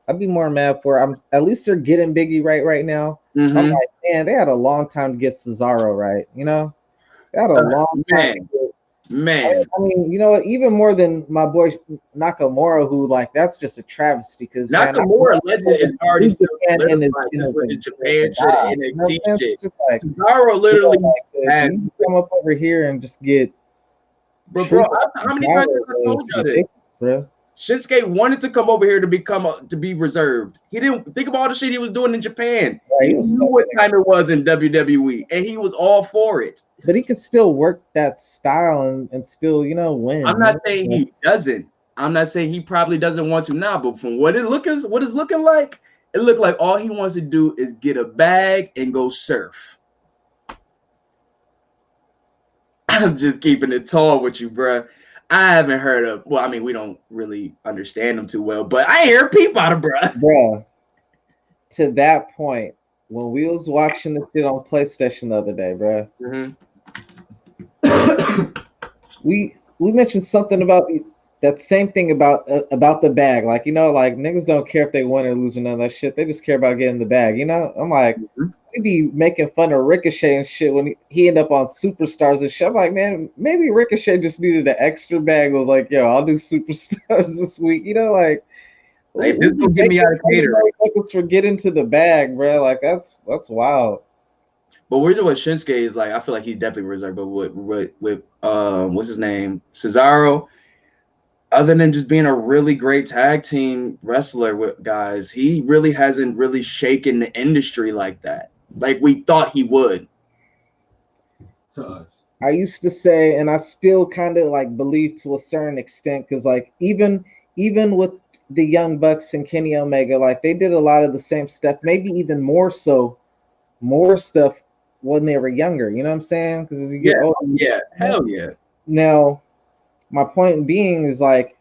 I'd be more mad for at least they're getting Biggie right now. Mm-hmm. I'm like, man, they had a long time to get Cesaro right. You know, they had a long time. Man, I mean, you know what? Even more than my boy Nakamura, who like that's just a travesty because Nakamura legend is already still in Japan shit, NXT shit. Cesaro literally had to come up over here and just get. Bro, how many times have I told you this, bro? Shinsuke wanted to come over here to be reserved. He didn't think about all the shit he was doing in Japan. Right, he knew what time it was in WWE, and he was all for it. But he could still work that style and still, win. I'm not saying he doesn't. I'm not saying he probably doesn't want to now. But from what it's looking like, it looked like all he wants to do is get a bag and go surf. I'm just keeping it tall with you, bruh. I haven't heard of. Well, I mean, we don't really understand them too well, but I hear peep out of bruh. To that point, when we was watching the shit on PlayStation the other day, bruh, we mentioned something about that same thing about the bag. Like, like niggas don't care if they win or lose or none of that shit. They just care about getting the bag. I'm like, we be making fun of Ricochet and shit when he ended up on Superstars and shit. I'm like, man, maybe Ricochet just needed an extra bag. It was like, yo, I'll do Superstars this week. Like this will get me out of catering. For getting to the bag, bro. Like that's wild. But we're doing Shinsuke is like, I feel like he's definitely reserved. But with what's his name, Cesaro, other than just being a really great tag team wrestler with guys, he really hasn't really shaken the industry like that. Like we thought he would. To us. I used to say, and I still kind of like believe to a certain extent, because like even with the Young Bucks and Kenny Omega, like they did a lot of the same stuff, maybe even more stuff when they were younger. You know what I'm saying? Because as you get older, hell yeah. Now, my point being is like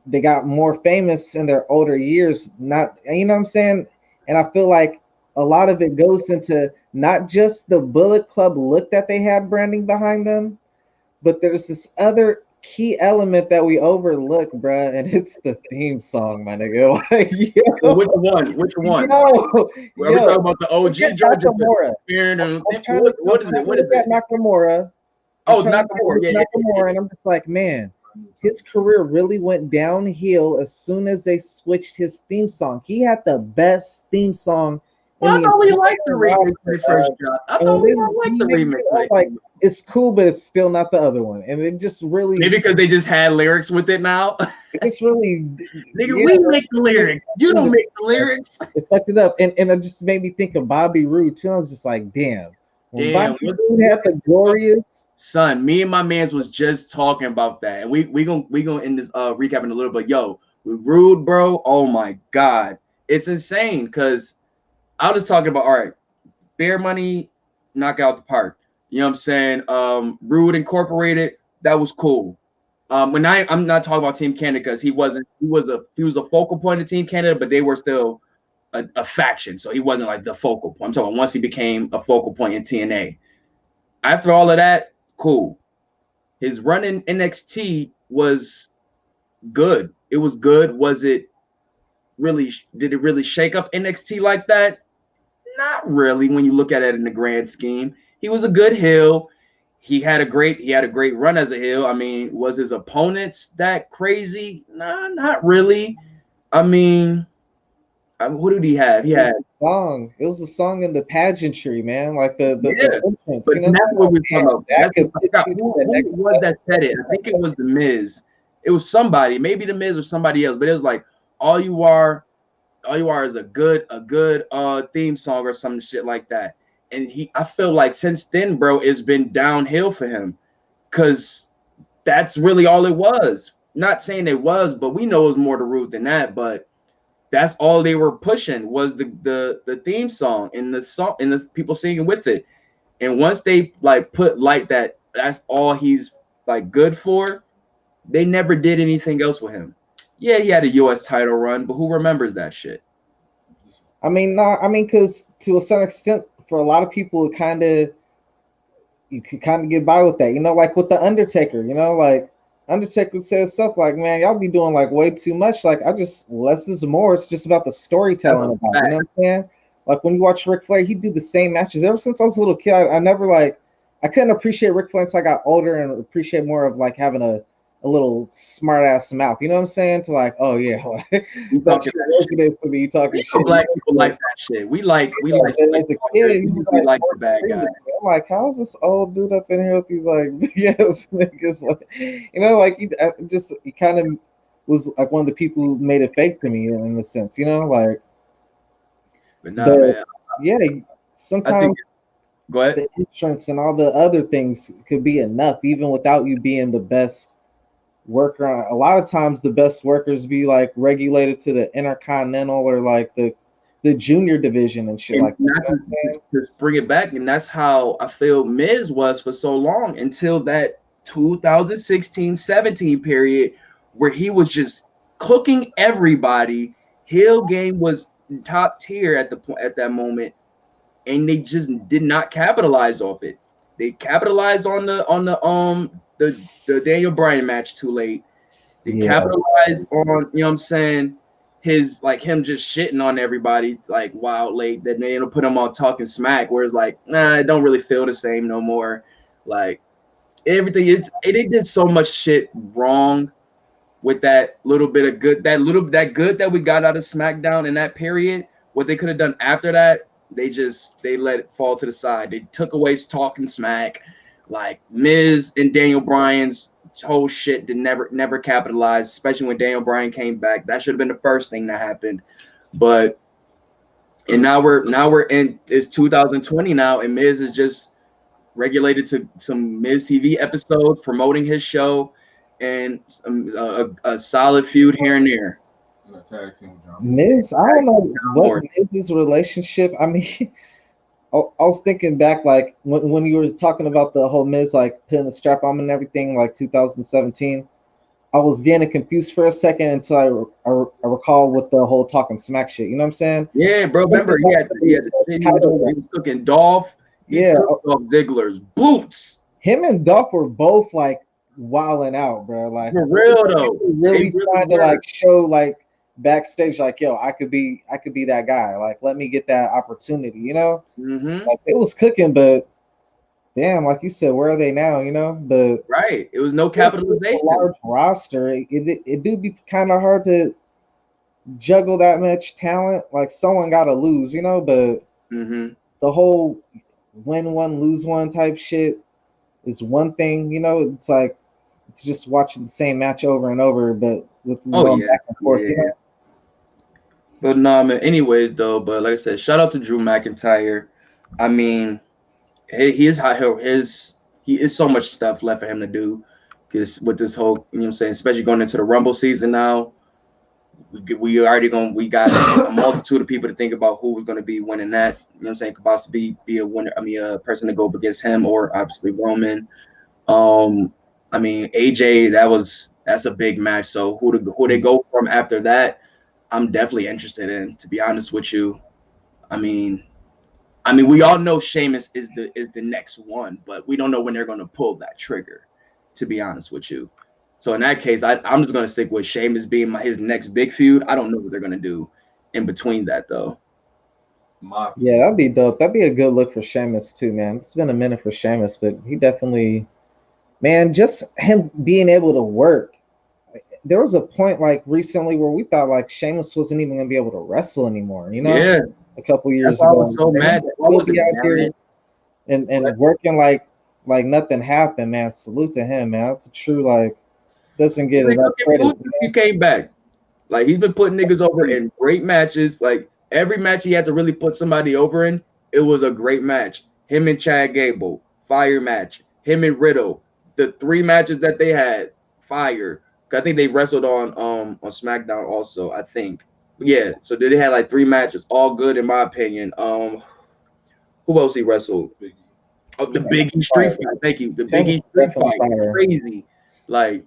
they got more famous in their older years. Not, you know what I'm saying? And I feel like a lot of it goes into not just the Bullet Club look that they had branding behind them, but there's this other key element that we overlook, bruh, and it's the theme song, my nigga. Like, Which one? Are we talking about the OG Georgia? What is it? What is it? Nakamura. Oh, Nakamura. Nakamura, and I'm just like, man, his career really went downhill as soon as they switched his theme song. He had the best theme song. Well, I thought we liked the remix when it first dropped. I thought we liked the remix. Like, it's cool, but it's still not the other one. And it just really... Maybe because they just had lyrics with it now? It's really... Nigga, we make the lyrics. You don't make the lyrics. It fucked it up. And it just made me think of Bobby Roode, too. I was just like, damn. When Bobby Roode had the glorious... Son, me and my mans was just talking about that. And we gonna end this recap in a little bit. Yo, with Roode, bro, oh my God. It's insane because... I was talking about, all right, Bear Money, knock out the park. You know what I'm saying? Rude Incorporated, that was cool. I'm not talking about Team Canada because he was a focal point of Team Canada, but they were still a faction, so he wasn't like the focal point. I'm talking once he became a focal point in TNA. After all of that, cool. His run in NXT was good. It was good. Did it really shake up NXT like that? Not really when you look at it in the grand scheme. He was a good heel. He had a great run as a heel. I mean, was his opponents that crazy? Nah, not really. I mean, what did he have? He had song. It was a song in the pageantry, man. Like the entrance, but you know. that's what we're talking about. That could I put forgot you to who the next was level. that said it. I think it was the Miz. It was somebody, maybe the Miz or somebody else. But it was like all you are is a good theme song or some shit like that. And I feel like since then, bro, it's been downhill for him because that's really all it was. Not saying it was, but we know it was more to root than that. But that's all they were pushing was the theme song and the people singing with it. And once they like put like that's all he's like good for, they never did anything else with him. Yeah, he had a US title run, but who remembers that shit? I mean, no, I mean, because to a certain extent, for a lot of people, you could kind of get by with that, you know, like with the Undertaker, you know, like Undertaker says stuff like, "Man, y'all be doing like way too much. Like, I just less is more. It's just about the storytelling about it, you know what I'm saying? Like when you watch Ric Flair, he do the same matches ever since I was a little kid. I never like I couldn't appreciate Ric Flair until I got older and appreciate more of like having a little smart ass mouth. You know what I'm saying? To like, oh yeah, like, You that talking shit that shit. resonates with me. You talking shit. Black people like that shit. We like As a kid, we like the bad guy. I'm like, how's this old dude up in here with these like yes niggas? Like, you know, like he kind of was like one of the people who made it fake to me in a sense, you know, like. But nah, man. Yeah, sometimes go ahead. the entrance and all the other things could be enough, even without you being the best worker. A lot of times, the best workers be like regulated to the Intercontinental or like the junior division and shit And like that. to bring it back, and that's how I feel Miz was for so long until that 2016-17 period where he was just cooking everybody. Heel game was top tier at that moment, and they just did not capitalize off it. They capitalized on the Daniel Bryan match too late. They capitalized on, you know what I'm saying, his like him just shitting on everybody like wild late. Then they put him on Talking Smack, where it's like, nah, it don't really feel the same no more. Like everything, they did so much shit wrong with that little bit of good, that good that we got out of SmackDown in that period. What they could have done after that, they let it fall to the side. They took away Talking Smack, like Miz and Daniel Bryan's whole shit did never capitalize, especially when Daniel Bryan came back. That should have been the first thing that happened. But and now we're in it's 2020 now, and Miz is just regulated to some Miz TV episodes promoting his show and a solid feud here and there. Miz, I don't know what Miz's relationship. I mean, I was thinking back, like when you were talking about the whole Miz like putting the strap on and everything, like 2017. I was getting confused for a second until I recall with the whole Talking Smack shit. You know what I'm saying? Yeah, bro. Remember he was cooking Dolph. Dolph Ziggler's boots. Him and Dolph were both like wilding out, bro. Like for real though. Really trying to like show like backstage, like, yo, I could be that guy. Like, let me get that opportunity. You know, like it was cooking, but. Damn, like you said, where are they now? You know, but right, it was no capitalization. Large roster, it do be kind of hard to juggle that much talent. Like someone got to lose, you know. But the whole win one, lose one type shit is one thing, you know. It's like it's just watching the same match over and over, but with going back and forth. You know? But no, man. Anyways, though, but like I said, shout out to Drew McIntyre. I mean. He is so much stuff left for him to do because with this whole, you know what I'm saying, especially going into the Rumble season now, we got a multitude of people to think about who was going to be winning that. You know what I'm saying, could possibly be a winner. I mean, a person to go up against him or obviously Roman. I mean, AJ, that's a big match. So who they go from after that, I'm definitely interested in. To be honest with you, I mean, we all know Sheamus is the next one, but we don't know when they're going to pull that trigger, to be honest with you. So in that case, I'm just going to stick with Sheamus being his next big feud. I don't know what they're going to do in between that, though. Yeah, that'd be dope. That'd be a good look for Sheamus too, man. It's been a minute for Sheamus, but he definitely, man, just him being able to work. There was a point like recently where we thought like Sheamus wasn't even gonna be able to wrestle anymore, you know? Yeah, A couple that's years why I ago. was so And mad. I he'll be wasn't out mad. here and working like nothing happened, man. Salute to him, man. That's a true like doesn't get He's been enough cooking credit. food since he came back. Like he's been putting niggas over in great matches. Like every match he had to really put somebody over in, it was a great match. Him and Chad Gable, fire match. Him and Riddle, the 3 matches that they had, fire. I think they wrestled on SmackDown also. I think, yeah. So they had like 3 matches, all good in my opinion. Who else he wrestled? Oh, the Biggie Street Fight. Thank you. The Biggie Street Fight, crazy. Like,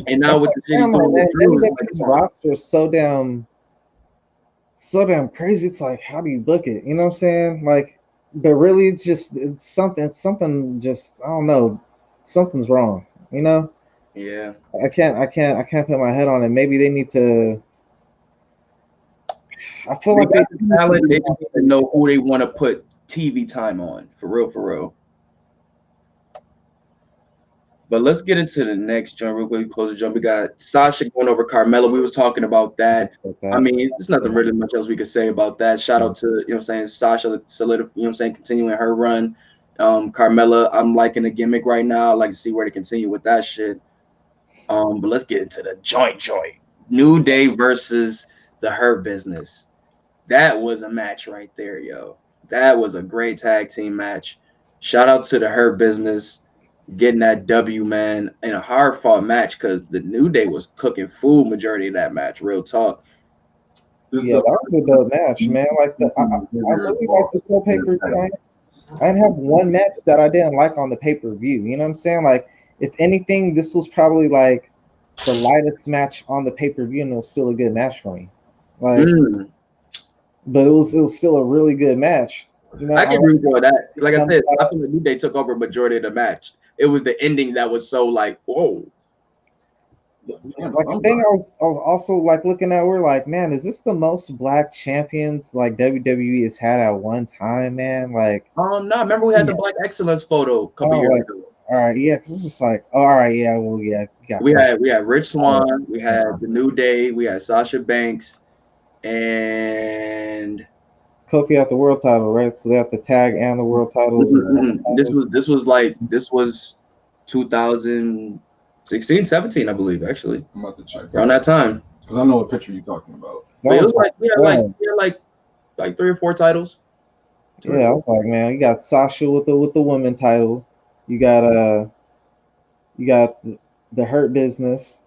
and now with the shit he's doing with Drew, WWE's roster is so damn crazy. It's like, how do you book it? You know what I'm saying? Like, but really, it's something just I don't know, something's wrong. You know? Yeah. I can't put my head on it. Maybe they need to. I feel like they need to know who they want to put TV time on, for real, for real. But let's get into the next joint real quick. Close the jump. We got Sasha going over Carmella. We was talking about that. I mean, it's nothing really much else we could say about that. Shout out to, you know what I'm saying, Sasha solidifying, you know what I'm saying, continuing her run. Carmella, I'm liking the gimmick right now. I like to see where to continue with that shit. But let's get into the joint. New Day versus the Hurt Business. That was a match right there, yo. That was a great tag team match. Shout out to the Hurt Business getting that W, man, in a hard fought match because the New Day was cooking food majority of that match. Real talk. Yeah, that was a dope match, man. Like I really like this whole pay-per-view. I didn't have one match that I didn't like on the pay-per-view. You know what I'm saying? Like, if anything, this was probably like the lightest match on the pay-per-view, and it was still a good match for me. Like, but it was still a really good match. You know, I can agree with that. Like I said, I think the New Day took over majority of the match. It was the ending that was so like, whoa. Like the thing I was also like looking at, we're like, man, is this the most black champions like WWE has had at one time, man? Like, no, remember we had the Black Excellence photo a couple years ago. All right, yeah, because it's just like, oh, all right, yeah, well, yeah, we had Rich Swann, we had the New Day, we had Sasha Banks, and Kofi had the world title, right? So they had the tag and the world titles. This was 2016, 17, I believe, actually. I'm about to check around that time. Because I know what picture you're talking about. So it was like we had like 3 or 4 titles. Yeah, I was like, man, you got Sasha with the women title. You got the Hurt Business.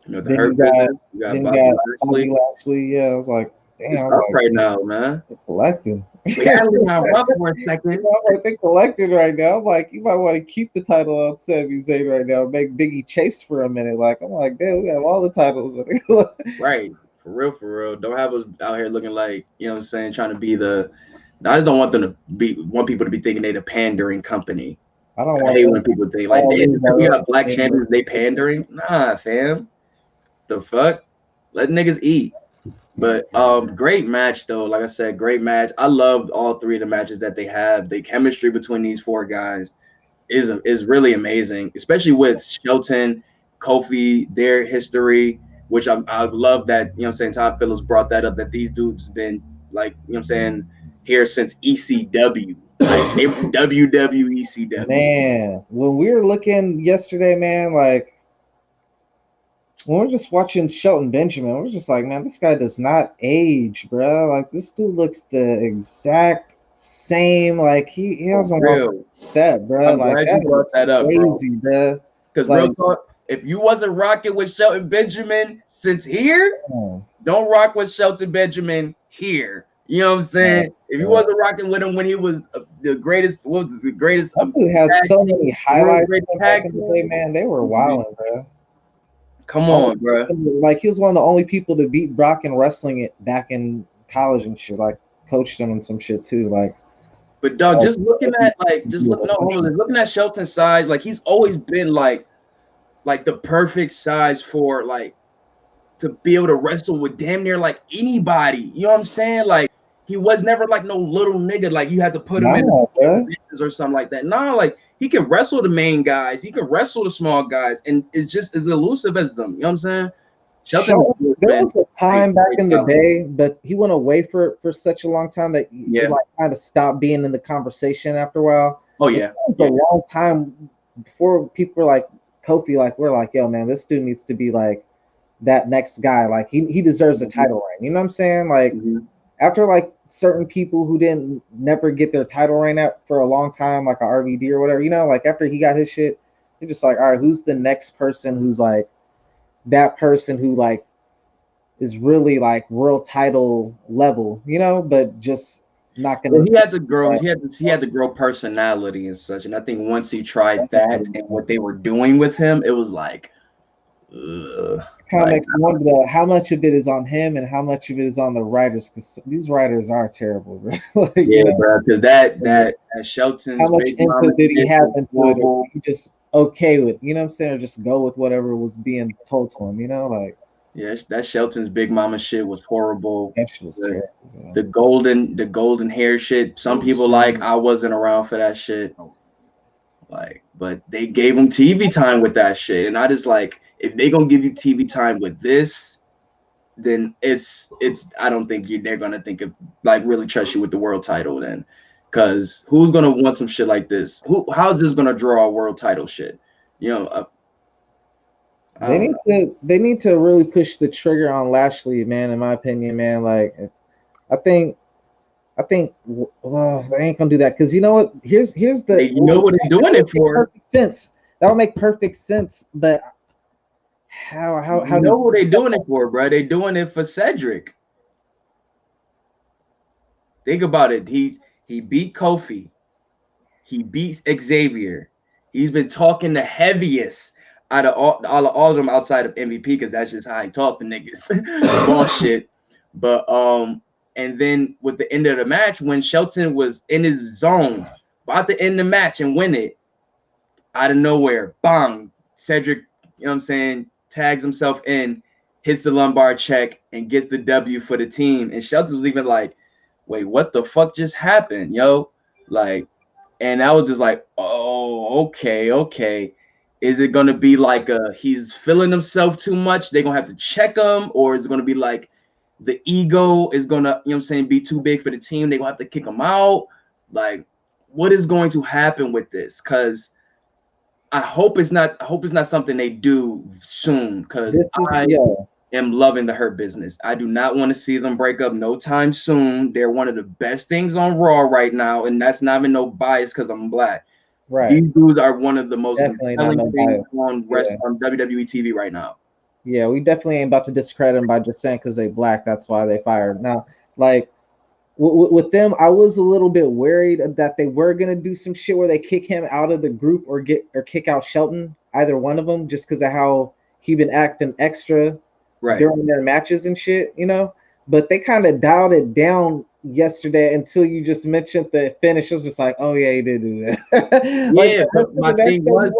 You know, the Hurt Business. You got Bobby Lashley. Yeah, I was like, damn, it's up right now, man. They're collecting. Yeah, we got rough for a second. They're collecting right now. I'm like, you might want to keep the title on Sami Zayn right now. Make Biggie chase for a minute. Like, I'm like, damn, we have all the titles. Right. For real. Don't have us out here looking like, you know what I'm saying, trying to be the. I just don't want them to want people to be thinking they the pandering company. I don't hate when people think like, we got black champions, they pandering. Nah, fam. The fuck? Let niggas eat. But great match though. Like I said, great match. I loved all 3 of the matches that they have. The chemistry between these 4 guys is really amazing, especially with Shelton, Kofi, their history, which I love that, you know what I'm saying, Tom Phillips brought that up, that these dudes been like, you know what I'm saying, here since ECW. Like they were WWECW. Man, when we were looking yesterday, man, like when we're just watching Shelton Benjamin, we're just like, man, this guy does not age, bro. Like this dude looks the exact same. Like he hasn't lost a step, bro. I'm like that up, crazy, bro. Because like, real talk, if you wasn't rocking with Shelton Benjamin since here, don't rock with Shelton Benjamin here. You know what I'm saying? If you wasn't rocking with him when he was the greatest, He had so many highlights back in the day, man. They were wilding, bro. Come on, bro. Like he was one of the only people to beat Brock in wrestling it back in college and shit. Like coached him and some shit too. Like, but dog, just looking at looking at Shelton's size, like he's always been like the perfect size for like to be able to wrestle with damn near like anybody. You know what I'm saying? Like he was never like no little nigga. Like you had to put him in Nah, bruh. divisions or something like that. No, like he can wrestle the main guys. He can wrestle the small guys, and it's just as elusive as them. You know what I'm saying? Shelton, there was a time back in the out. day, but he went away for such a long time that Yeah. it like kind of stopped being in the conversation after a while. Oh yeah, It was a long time before people were like Kofi, like we're like, yo, man, this dude needs to be like that next guy. Like he deserves a title reign. You know what I'm saying? Like after like certain people who didn't never get their title reign out for a long time, like a RVD or whatever, you know, like after he got his shit, you're just like, all right, who's the next person who's like that person who like is really like world title level, you know, but just not gonna. Well, he had to grow. He had to grow personality and such. And I think once he tried that and what they were doing with him, it was like, kind of makes me wonder though, how much of it is on him and how much of it is on the writers, because these writers are terrible, bro. Like, yeah, you know, bro. Because that Shelton's how much big input did he have into it? Or horrible. he just okay with, you know what I'm saying, or just go with whatever was being told to him, you know, like. Yeah, that Shelton's Big Mama shit was horrible. That shit was terrible. The golden hair shit. Some people like, I wasn't around for that shit. Like, but they gave him TV time with that shit, and I just like, if they gonna give you TV time with this, then it's. I don't think they're gonna think of like really trust you with the world title then, because who's gonna want some shit like this? How's this gonna draw a world title shit? You know. They need to really push the trigger on Lashley, man. In my opinion, man, like I think well, they ain't gonna do that because you know what? Here's the you know what they're doing it for. Perfect sense. That would make perfect sense, but how you know what they're doing it for, bro? They're doing it for Cedric. Think about it. He beat Kofi. He beats Xavier. He's been talking the heaviest out of all of them outside of MVP because that's just how he talk to niggas. Bullshit. But and then with the end of the match, when Shelton was in his zone, about to end the match and win it, out of nowhere, bang, Cedric, you know what I'm saying, tags himself in, hits the lumbar check, and gets the W for the team. And Shelton was even like, wait, what the fuck just happened, yo? Like, and I was just like, oh, okay. Is it gonna be like he's feeling himself too much? They're gonna have to check him, or is it gonna be like the ego is gonna, you know what I'm saying, be too big for the team? They're gonna have to kick him out. Like, what is going to happen with this? Cause I hope it's not something they do soon. Cause I am loving the Hurt Business. I do not want to see them break up no time soon. They're one of the best things on Raw right now, and that's not even no bias because I'm black. Right. These dudes are one of the most compelling things on WWE TV right now. Yeah, we definitely ain't about to discredit them by just saying because they black, that's why they fired. Now, like with them, I was a little bit worried that they were gonna do some shit where they kick him out of the group or kick out Shelton, either one of them, just because of how he been acting extra during their matches and shit, you know. But they kind of dialed it down yesterday until you just mentioned the finish. It was just like, oh yeah, he did do that. Like, but my thing was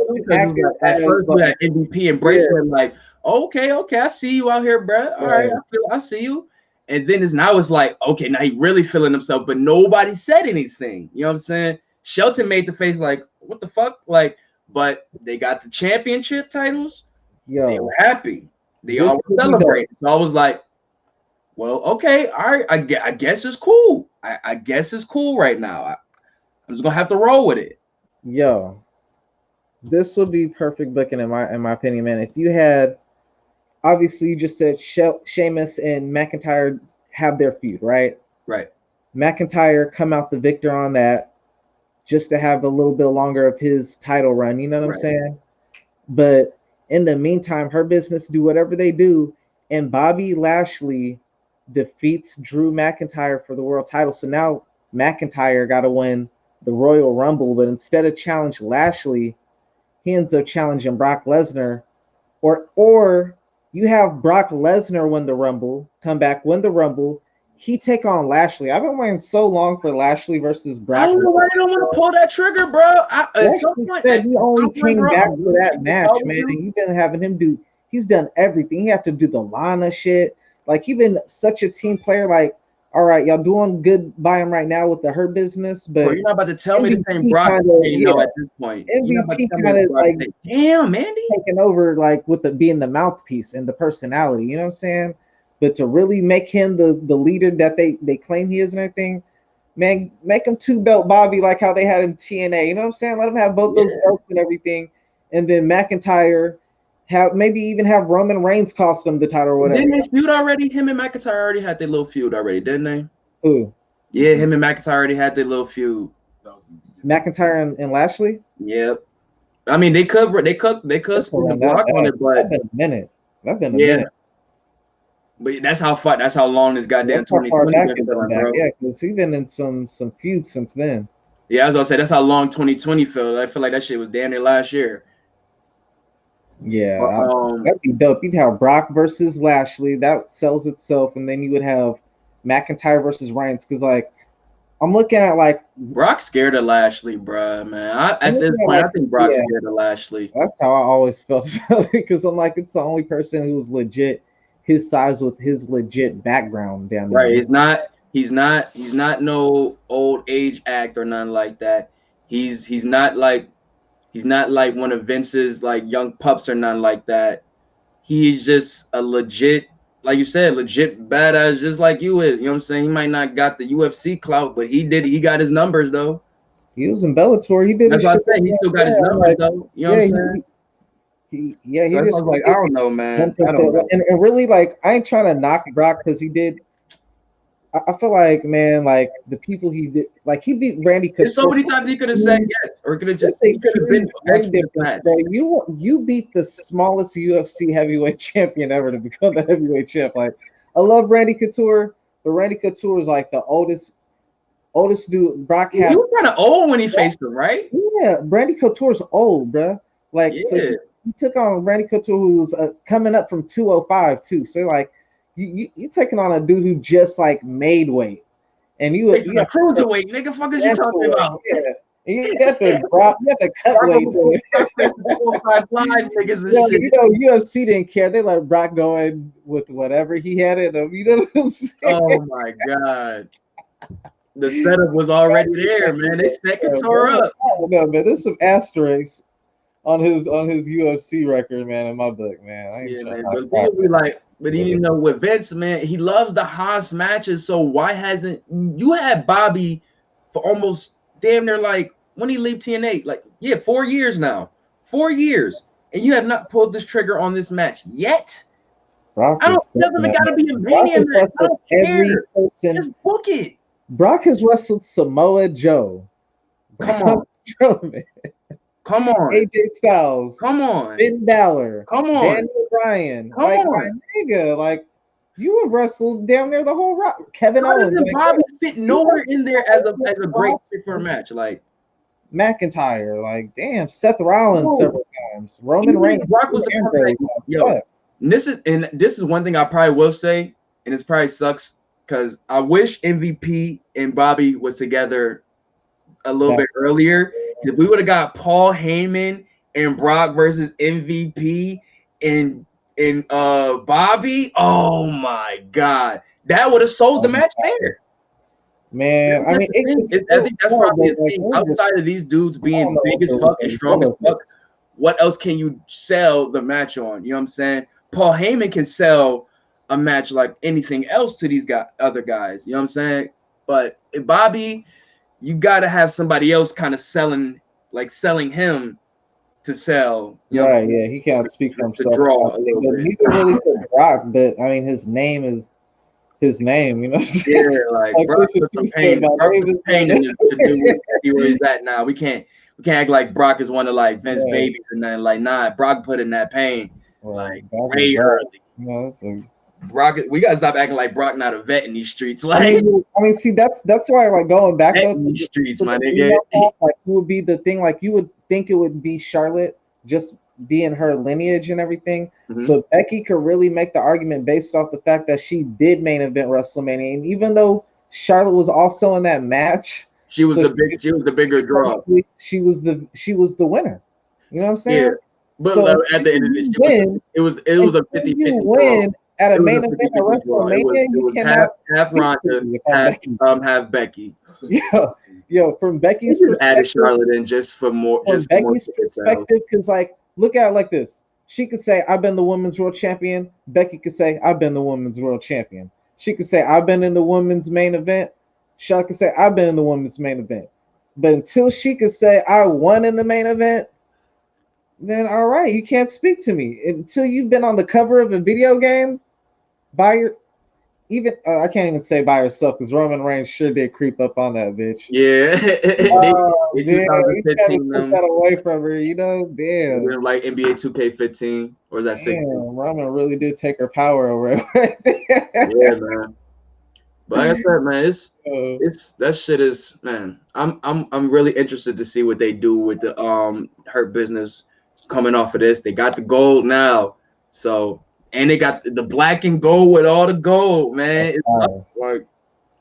at first we had MVP and Bracelet like, okay, I see you out here, bro. All right, I see you. And then now it's like, okay, now he really feeling himself, but nobody said anything. You know what I'm saying? Shelton made the face like, what the fuck? Like, but they got the championship titles. They were happy. They all were celebrating. So I was like, well, okay, all right. I guess it's cool. I guess it's cool right now. I'm just gonna have to roll with it. Yo, this would be perfect booking in my opinion, man. If you had, obviously, you just said Sheamus and McIntyre have their feud, right? Right. McIntyre come out the victor on that, just to have a little bit longer of his title run. You know what I'm saying? But in the meantime, Her Business do whatever they do, and Bobby Lashley defeats Drew McIntyre for the world title. So now McIntyre got to win the Royal Rumble, but instead of challenge Lashley, he ends up challenging Brock Lesnar, or you have Brock Lesnar win the Rumble, come back, win the Rumble. He take on Lashley. I've been waiting so long for Lashley versus Brock. I don't know why you don't want to pull that trigger, bro. At some point, he only came back for that match, man. And you've been having him do. He's done everything. He had to do the Lana shit. Like, he's been such a team player. Like, all right, y'all doing good by him right now with the Hurt Business, but Bro, you're not about to tell me this ain't MVP Brock kinda, saying no at this point. You're not about to MVP tell me kind this of Brock like saying, damn, Mandy. taking over, like with the being the mouthpiece and the personality. You know what I'm saying? But to really make him the leader that they claim he is and everything, man, make him 2-belt Bobby like how they had in TNA. You know what I'm saying? Let him have both those belts and everything, and then McIntyre maybe even have Roman Reigns cost him the title or whatever. Didn't they feud already? Him and McIntyre already had their little feud already, didn't they? Who? Yeah, him and McIntyre already had their little feud. McIntyre and Lashley. Yep. I mean, they could spin the block on it, but that's been a minute. That's been a yeah. minute. But that's how long this goddamn 2020 been feeling, bro. Yeah, because he's been in some feuds since then. Yeah, I was gonna say that's how long 2020 felt. I feel like that shit was damn near last year. Yeah, that'd be dope. You'd have Brock versus Lashley. That sells itself, and then you would have McIntyre versus Reigns. Because like, I'm looking at like Brock's scared of Lashley, bro. Man, at this point, I think Brock's scared of Lashley. That's how I always felt about it. Because I'm like, it's the only person who's legit his size with his legit background down there. Right. He's not no old age act or nothing like that. He's not like one of Vince's like young pups or nothing like that. He's just a legit, like you said, legit badass, just like you is. You know what I'm saying? He might not got the UFC clout, but he got his numbers though. He was in Bellator. He did. That's what I'm saying. He still got his numbers though. You know what I'm saying? He so just like, I don't know, man. I don't know. And really, like, I ain't trying to knock Brock because he did. I feel like, man, like the people he did, like he beat Randy Couture. There's so many times he could have said yes, or could have just been you beat the smallest UFC heavyweight champion ever to become the heavyweight champ. Like, I love Randy Couture, but Randy Couture is like the oldest dude. Brock had. He was kind of old when he faced him, right? Yeah, Randy Couture's old, bro. Like, so he took on Randy Couture, who was coming up from 205 too. So like. You taking on a dude who just like made weight, and you a cruiserweight, nigga. Fuck is you talking about? Yeah, you got to drop, you got to cut weight to it. You know, UFC didn't care. They let Brock go in with whatever he had in him. You know what I'm saying? Oh my god, the setup was already there, man. They set Couture up. No, man, there's some asterisks on his UFC record, man, in my book, man. Man, but people be like, but you know, with Vince, man, he loves the Haas matches. So why hasn't you had Bobby for almost damn near like when he leave TNA? Like, 4 years now, 4 years, and you have not pulled this trigger on this match yet. Brock doesn't gotta be a Mania match. I don't care. Just book it. Brock has wrestled Samoa Joe. Come on. Come on, AJ Styles. Come on, Finn Balor. Come on, Daniel Bryan. Come on, my nigga. Like, you have wrestled damn near the whole rock. Kevin Owens. Doesn't Bobby fit nowhere in there as a great fit for a match? Like McIntyre. Like, damn, Seth Rollins several times. Roman Reigns. Brock was this is one thing I probably will say, and it probably sucks because I wish MVP and Bobby was together a little bit earlier. If we would have got Paul Heyman and Brock versus MVP and Bobby, oh my god, that would have sold the match there. Man, I mean, I think that's probably a thing. Outside of these dudes being big as fuck and strong as fuck, what else can you sell the match on? You know what I'm saying? Paul Heyman can sell a match like anything else to these other guys. You know what I'm saying? But if Bobby, you got to have somebody else kind of selling him to sell. You know, right? Yeah, he can't speak for himself. Neither really for Brock, but I mean, his name is his name. You know what I'm saying? Yeah, like Brock put some pain. Brock put pain in to do where he's at now. We can't act like Brock is one of like Vince babies or nothing. Like, nah, Brock put in that pain like way early. No, that's Brock, we gotta stop acting like Brock not a vet in these streets. Like, I mean, see, that's why, like, going back though, to these streets, my nigga. Like, who would be the thing? Like, you would think it would be Charlotte, just being her lineage and everything. Mm-hmm. But Becky could really make the argument based off the fact that she did main event WrestleMania, and even though Charlotte was also in that match, she was the bigger draw. She was the winner. You know what I'm saying? Yeah. But at the end of this, it was a 50-50 win. at a It was main a event at 50-50 draw. It WrestleMania, you was cannot half speak to Ronda, me about Becky. half Becky. Yo, from Becky's Niggas- Added perspective, Charlotte in just for more from Becky's ticket sales. perspective, because like look at it like this. She could say, I've been the women's world champion. Becky could say, I've been the women's world champion. She could say, I've been in the women's main event. Charlotte could say, I've been in the women's main event. But until she could say, I won in the main event, then all right, you can't speak to me. Until you've been on the cover of a video game by your even I can't even say by herself because Roman Reigns sure did creep up on that bitch. Yeah, In 2015, took that away from her, you know. Damn, like NBA 2K15, or is that 16? Roman really did take her power over. Yeah, man. But like I said, man, it's that shit is, man. I'm really interested to see what they do with the Hurt Business coming off of this. They got the gold now, so. And they got the black and gold with all the gold, man. Like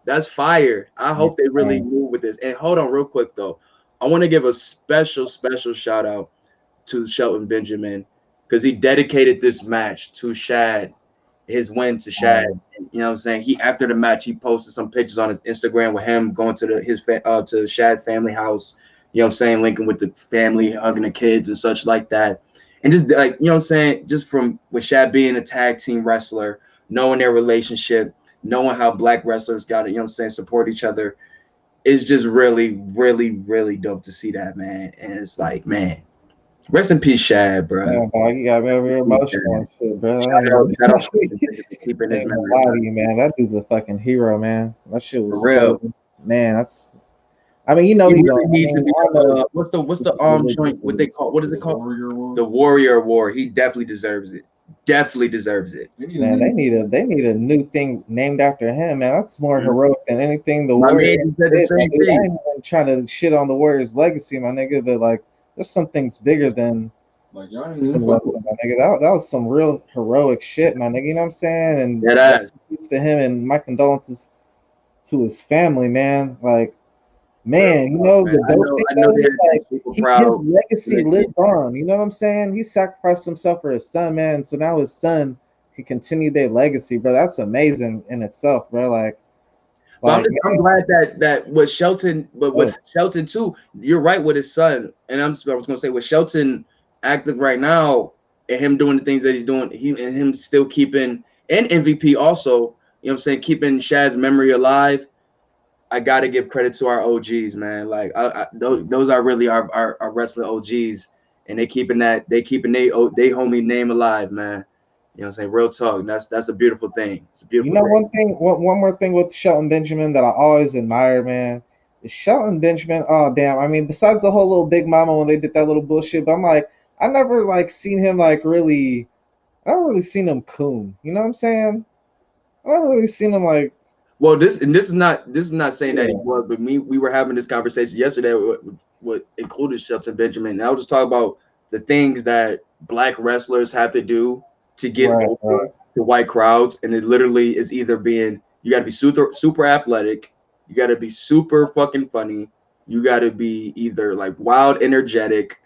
that's fire. I hope they really move with this. And hold on, real quick though, I want to give a special shout out to Shelton Benjamin because he dedicated this match to Shad, his win to Shad. You know what I'm saying? He after the match, he posted some pictures on his Instagram with him going to to Shad's family house. You know what I'm saying? Linking with the family, hugging the kids and such like that. And just like, you know what I'm saying, just from with Shad being a tag team wrestler, knowing their relationship, knowing how black wrestlers got to, you know what I'm saying, support each other, it's just really, really, really dope to see that, man. And it's like, man, rest in peace, Shad, bro. Yeah, dog, you got me over emotional and shit, bro. Shout out keeping his memory. Man, that dude's a fucking hero, man. That shit was For real. so, man, that's I mean, you know, he really needs to be what's the joint? What is it called? The Warrior Award. He definitely deserves it. Definitely deserves it. Man, they need a new thing named after him, man. That's more heroic than anything the Warriors did. I ain't even trying to shit on the Warriors' legacy, my nigga, but like, there's some things bigger than wrestling, my nigga. That was some real heroic shit, my nigga. You know what I'm saying? And to him, and my condolences to his family, man. Like. Man, you know, the dope thing is like his legacy lived on. You know what I'm saying? He sacrificed himself for his son, man. So now his son can continue their legacy, bro. That's amazing in itself, bro. Like I'm glad that with Shelton, but with Shelton too, you're right with his son. And I was gonna say with Shelton active right now and him doing the things that he's doing, him still keeping and MVP also, you know what I'm saying, keeping Shad's memory alive. I gotta give credit to our OGs, man. Like those are really our wrestling OGs, and they keeping they homie name alive, man. You know what I'm saying? Real talk. That's a beautiful thing. It's a beautiful thing. One more thing with Shelton Benjamin that I always admire, man, is Shelton Benjamin. Oh damn. I mean, besides the whole little Big Mama when they did that little bullshit, but I'm like, I never like seen him like really. I don't really seen him coon. You know what I'm saying? I don't really seen him like. Well, this is not saying that he was, but we were having this conversation yesterday what included Shelton Benjamin. And I was just talking about the things that black wrestlers have to do to get over to white crowds, and it literally is either being you got to be super athletic, you got to be super fucking funny, you got to be either like wild energetic,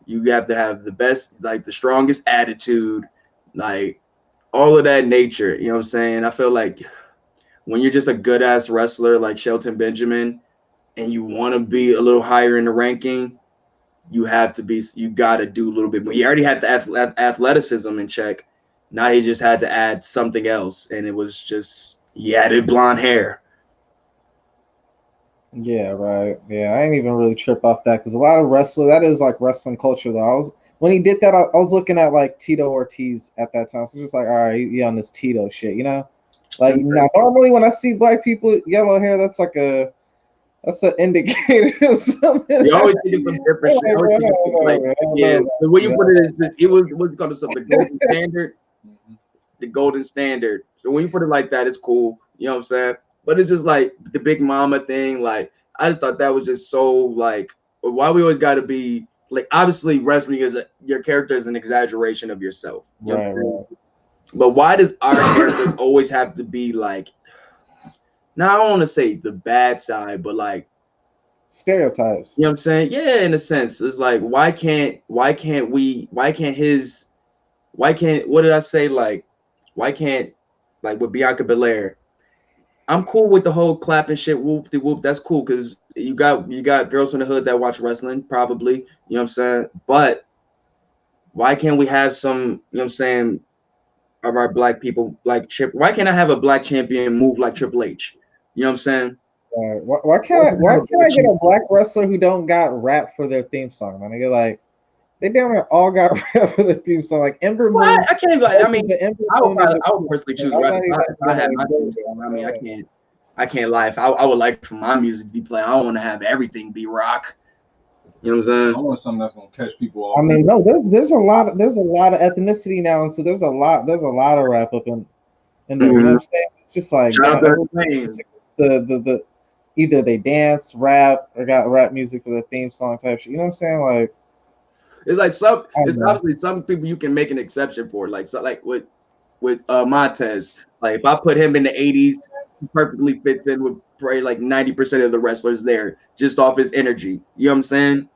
you have to have the best, like the strongest attitude, like all of that nature. You know what I'm saying? I feel like when you're just a good ass wrestler like Shelton Benjamin and you want to be a little higher in the ranking, you got to do a little bit more. He already had the athleticism in check. Now he just had to add something else. And it was just, he added blonde hair. Yeah, right. Yeah, I ain't even really trip off that because a lot of that is like wrestling culture though. When he did that, I was looking at like Tito Ortiz at that time. So just like, all right, you on this Tito shit, you know? Like now, normally when I see black people yellow hair, that's an indicator or something. You always think of some different shit. The way you put it was called the golden standard. The golden standard. So when you put it like that, it's cool. You know what I'm saying? But it's just like the Big Mama thing. Like I just thought that was just so like why we always got to be like obviously wrestling your character is an exaggeration of yourself. You know what I'm saying? But why does our characters always have to be like, now I don't want to say the bad side, but like stereotypes. You know what I'm saying? Yeah, in a sense. It's like, why can't like with Bianca Belair. I'm cool with the whole clapping shit, whoop de whoop. That's cool because you got girls from the hood that watch wrestling, probably. You know what I'm saying? But why can't we have some? You know what I'm saying? Of our black people like Chip. Why can't I have a black champion move like Triple H? You know what I'm saying? Why can't I get a black wrestler who don't got rap for their theme song, man? I get like they damn near all got rap for their theme song. Like Ember Well, Moon. I can't. Like, I mean, The Ember I would Moon is probably, I would personally choose rap if I had my theme song. I mean, I can't lie. If I would like for my music to be played, I don't want to have everything be rock. You know what I'm saying? I want something that's gonna catch people off. I mean, no, there's a lot of ethnicity now, and so there's a lot of rap up in there. You know what I'm saying? It's just like Shout out damn, to Wayne. the either they dance, rap, or got rap music for the theme song type shit. You know what I'm saying? Like It's like some. I It's don't know. obviously some people you can make an exception for. Like so, like with Montez. Like if I put him in the '80s, he perfectly fits in with probably like 90% of the wrestlers there, just off his energy. You know what I'm saying?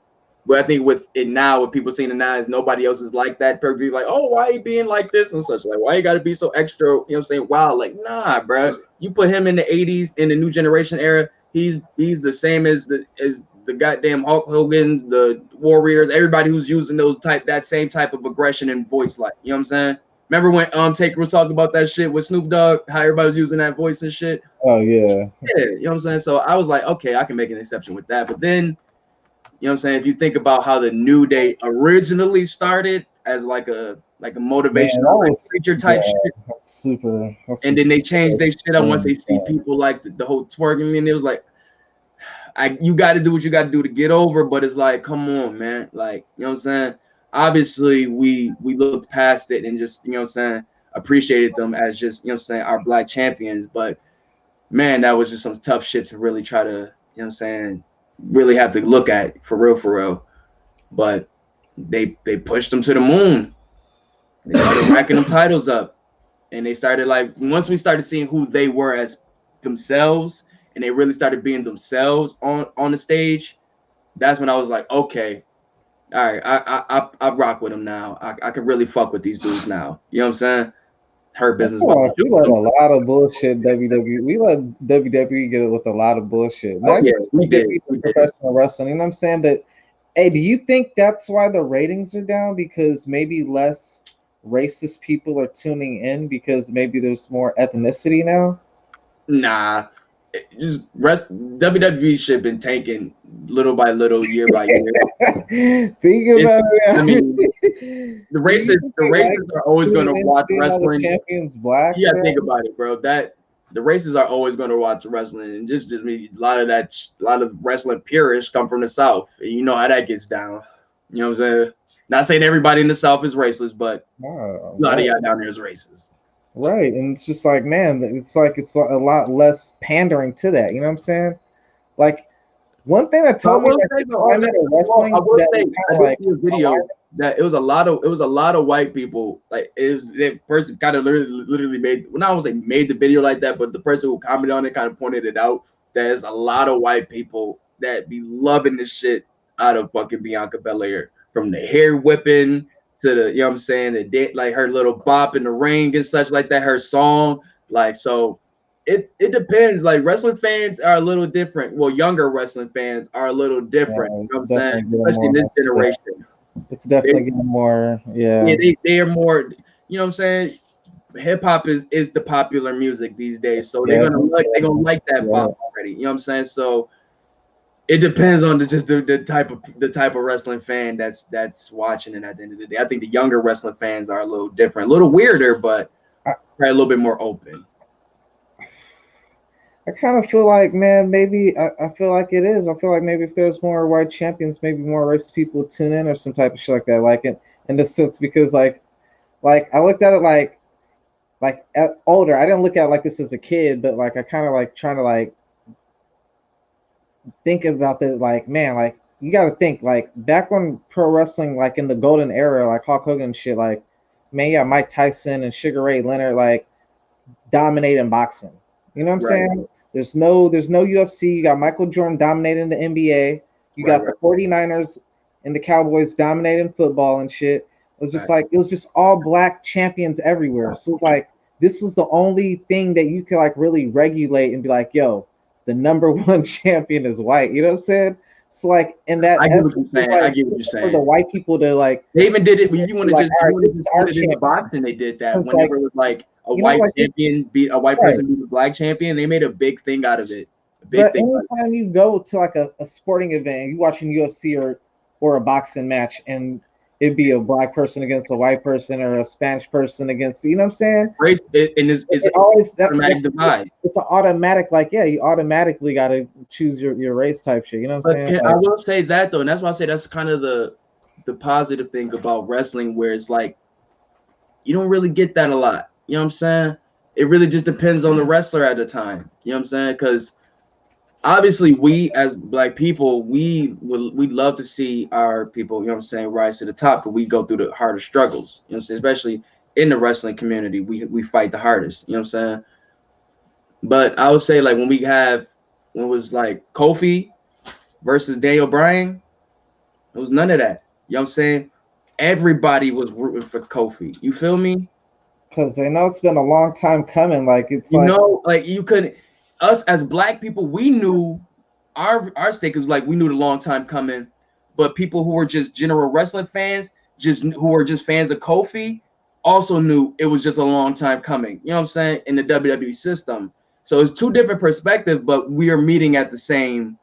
But I think with it now, with people seeing it now, is nobody else is like that. Perfectly like, oh, why you being like this and such? Like, why you got to be so extra? You know what I'm saying? Wow, like, nah, bro. You put him in the '80s in the new generation era, he's the same as the goddamn Hulk Hogan's, the Warriors, everybody who's using that same type of aggression and voice, like, you know what I'm saying? Remember when Taker was talking about that shit with Snoop Dogg, how everybody was using that voice and shit? Oh yeah. Yeah, you know what I'm saying? So I was like, okay, I can make an exception with that. But then, you know what I'm saying? If you think about how the New Day originally started as like a motivational preacher type shit, That's super. and then they changed their shit up once they see people like the whole twerking, and it was like, you got to do what you got to do to get over, but it's like, come on, man, like, you know what I'm saying? Obviously, we looked past it and just, you know what I'm saying, appreciated them as just, you know what I'm saying, our black champions, but man, that was just some tough shit to really try to, you know what I'm saying, really have to look at for real. But they pushed them to the moon. They started racking them titles up, and they started like once we started seeing who they were as themselves, and they really started being themselves on the stage. That's when I was like, okay, all right, I rock with them now. I can really fuck with these dudes now. You know what I'm saying? Hurt business. We let a lot of bullshit WWE. We let WWE get it with a lot of bullshit. Oh, yeah, we did. Professional wrestling, you know what I'm saying? But hey, do you think that's why the ratings are down? Because maybe less racist people are tuning in because maybe there's more ethnicity now? Nah. WWE shit been tanking little by little, year by year. Think about it. I mean, the racists are always going to watch wrestling. Champions black. You gotta think about it, bro. That the racists are always going to watch wrestling, and just me. A lot of wrestling purists come from the South, and you know how that gets down. You know what I'm saying? Not saying everybody in the South is racist, but a lot of y'all down there is racist. Right, and it's just like, man, it's a lot less pandering to that. You know what I'm saying? Like, one thing that told me that I met a wrestling I did see a video that it was a lot of white people. Like the person kind of literally made. Well, not I was like made the video like that, but the person who commented on it kind of pointed it out. There's a lot of white people that be loving the shit out of fucking Bianca Belair, from the hair whipping to the, you know what I'm saying, like her little bop in the ring and such like that, her song, like, so it depends. Like, wrestling fans are a little different. Well, younger wrestling fans are a little different, you know what I'm saying, especially in this generation. It's definitely getting more, they are more, you know what I'm saying, hip-hop is the popular music these days, so they're gonna like that bop already, you know what I'm saying? So it depends on the type of wrestling fan that's watching it. At the end of the day, I think the younger wrestling fans are a little different, a little weirder, but probably a little bit more open. I kind of feel like, man, maybe I feel like it is. I feel like maybe if there's more white champions, maybe more racist people would tune in or some type of shit like that. Like in the sense, because like I looked at it like at older. I didn't look at it like this as a kid, but like I kind of like trying to like think about that, like, man, like you got to think like back when pro wrestling, like in the golden era, like Hulk Hogan and shit, like, man, yeah, Mike Tyson and Sugar Ray Leonard like dominating boxing. You know what I'm saying? There's no UFC. You got Michael Jordan dominating the NBA. You got the 49ers and the Cowboys dominating football and shit. It was just like, it was just all black champions everywhere. So it's like this was the only thing that you could like really regulate and be like, yo, the number one champion is white. You know what I'm saying? So like in that I get what you're essence, saying. like, I get what you're for the saying. white people to like, They even did it. If you want to like, just, all if you right, want this to is just our put it in the champion. boxing, they did that. It's Whenever like, it was like a you know, white like champion beat a white right. person beat a black champion, they made a big thing out of it. A big But thing. Out of it. anytime you go to like a sporting event, you watching UFC or a boxing match, and it'd be a black person against a white person or a Spanish person against, you know what I'm saying? Race and is It always automatic divide. it's an automatic, like, yeah, you automatically got to choose your race type shit. You know what I'm But saying? I Like, will say that though, and that's why I say that's kind of the positive thing about wrestling, where it's like you don't really get that a lot. You know what I'm saying? It really just depends on the wrestler at the time. You know what I'm saying? Because obviously we as black people, we love to see our people, you know what I'm saying, rise to the top because we go through the hardest struggles. You know what I'm saying? Especially in the wrestling community, we fight the hardest. You know what I'm saying? But I would say like when it was like Kofi versus Daniel Bryan, it was none of that. You know what I'm saying? Everybody was rooting for Kofi. You feel me? because I know it's been a long time coming. Like, it's You like, know, like you couldn't. Us as black people, we knew our stake was like we knew the long time coming, but people who were just general wrestling fans, who were just fans of Kofi, also knew it was just a long time coming. You know what I'm saying? In the WWE system, so it's two different perspectives, but we are meeting at the same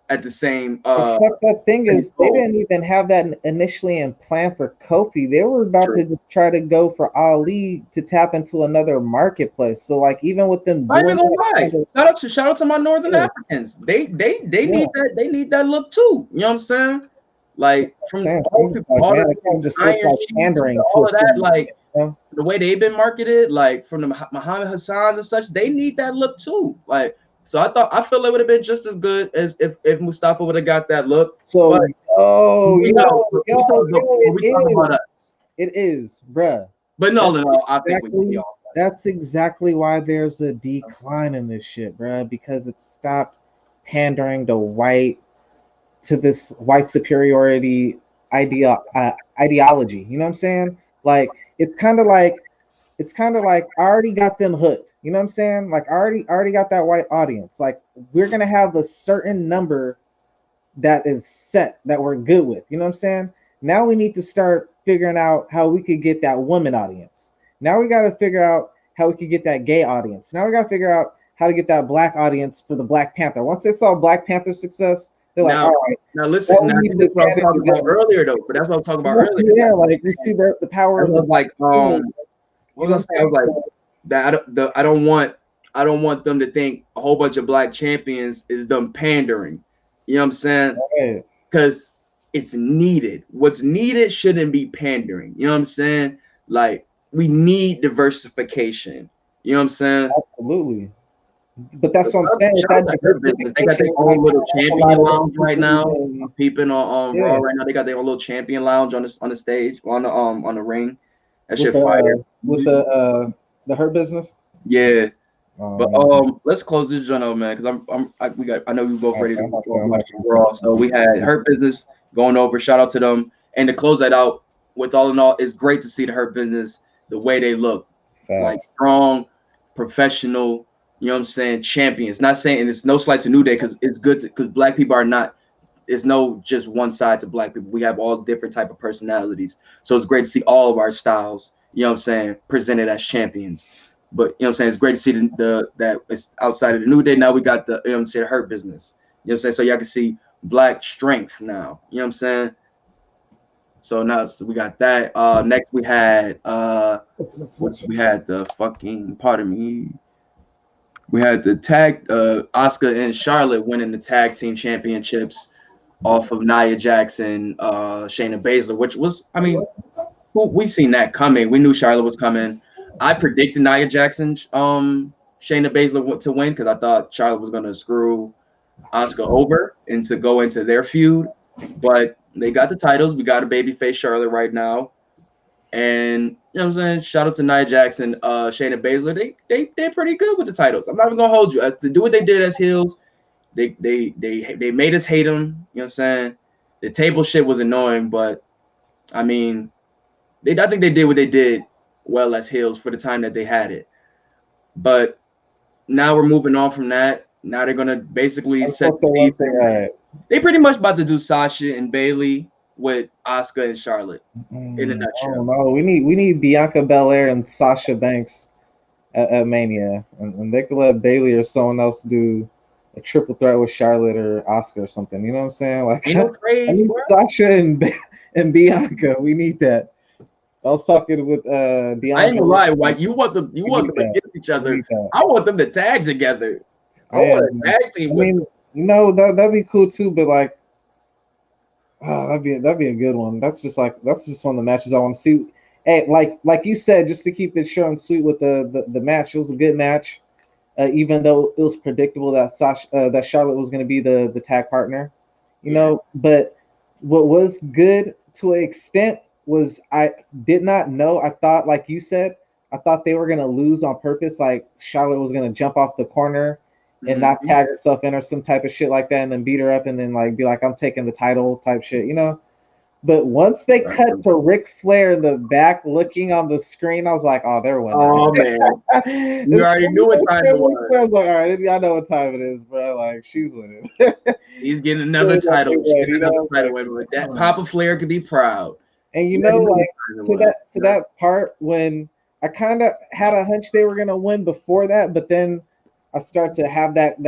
the fucked up thing same is they goal. didn't even have that initially in plan for Kofi. They were about True. to just try to go for Ali to tap into another marketplace. So like, even with them I ain't doing even gonna that, lie. kind of, Shout out to my Northern yeah, Africans. They yeah, need that look too. You know what I'm saying? Like from same. all I'm just people, like, all man, the it kind of just look Iron like Sheets and pandering to all a of that, certain like extent, you know? the way they've been marketed, like from the Muhammad Hassans and such, they need that look too. Like, so I feel it would have been just as good as if Mustafa would have got that look. So, But we know, we talk about us. it is, bruh. But no, That's no, I think we exactly all. that's exactly why there's a decline in this shit, bruh, because it stopped pandering to this white superiority ideology. You know what I'm saying? Like, it's kind of like I already got them hooked. You know what I'm saying? Like, I already got that white audience. Like, we're gonna have a certain number that is set that we're good with. You know what I'm saying? Now we need to start figuring out how we could get that woman audience. Now we got to figure out how we could get that gay audience. Now we got to figure out how to get that black audience for the Black Panther. Once they saw Black Panther success, they're like, all right. Now listen, now, this is what I was talking about earlier, though. But that's what I was talking about earlier. Yeah, like we see the power of the like what was I saying? I was like that I don't want them to think a whole bunch of black champions is them pandering. You know what I'm saying? Because it's needed. What's needed shouldn't be pandering. You know what I'm saying? Like we need diversification. You know what I'm saying? Absolutely. But that's what I'm saying. They got their own little champion lounge right now. I'm peeping on Raw right now. They got their own little champion lounge on the stage on the ring. That shit fire. With the Hurt Business. Yeah. But let's close this joint out, man, because I know we both ready to watch Raw. So we had Hurt Business going over. Shout out to them. And to close that out with all in all, it's great to see the Hurt Business the way they look. Like strong, professional, you know what I'm saying, champions. Not saying, and it's no slight to New Day because it's good because black people are not, it's no just one side to black people. We have all different type of personalities. So it's great to see all of our styles, you know what I'm saying, presented as champions. But you know what I'm saying, it's great to see that it's outside of the New Day. Now we got the, you know what I'm saying, Hurt Business. You know what I'm saying? So y'all can see black strength now. You know what I'm saying? So now we got that. Next we had the fucking, pardon me. We had the tag Asuka and Charlotte winning the tag team championships off of Nia Jackson, Shayna Baszler, which was, I mean, we seen that coming. We knew Charlotte was coming. I predicted Nia Jackson, Shayna Baszler to win because I thought Charlotte was gonna screw Asuka over and to go into their feud, but they got the titles. We got a babyface Charlotte right now, and you know what I'm saying. Shout out to Nia Jackson, Shayna Baszler. They're pretty good with the titles. I'm not even gonna hold you. To do what they did as heels, they made us hate them. You know what I'm saying? The table shit was annoying, but I mean, I think they did what they did well as heels for the time that they had it. But now we're moving on from that. Now they're gonna basically set the one stage. thing, right. They pretty much about to do Sasha and Bailey with Asuka and Charlotte in a I nutshell. don't know. We need Bianca Belair and Sasha Banks at Mania, and they could let Bailey or someone else do a triple threat with Charlotte or Asuka or something. You know what I'm saying? Like, Ain't no I praise, need bro. Sasha and Bianca. We need that. I was talking with DeAndre. I ain't gonna lie, White. You want them against each other. I want them to tag together. I want a tag team with them. That'd be cool too, but like, that'd be a good one. That's just one of the matches I want to see. Hey, like you said, just to keep it short and sweet with the match, it was a good match. Even though it was predictable that that Charlotte was going to be the tag partner, you know. But what was good to an extent was I did not know. I thought, like you said, I thought they were going to lose on purpose. Like Charlotte was going to jump off the corner and not tag herself in or some type of shit like that, and then beat her up and then like be like, I'm taking the title type shit, you know. But once they cut to Ric Flair in the back looking on the screen, I was like, oh, they're winning. Oh, man. You already knew what time it was. I was like, all right, I know what time it is, bro. Like, she's winning. He's getting another title. That Papa Flair could be proud. And you know, like to that part when I kind of had a hunch they were gonna win before that, but then I start to have that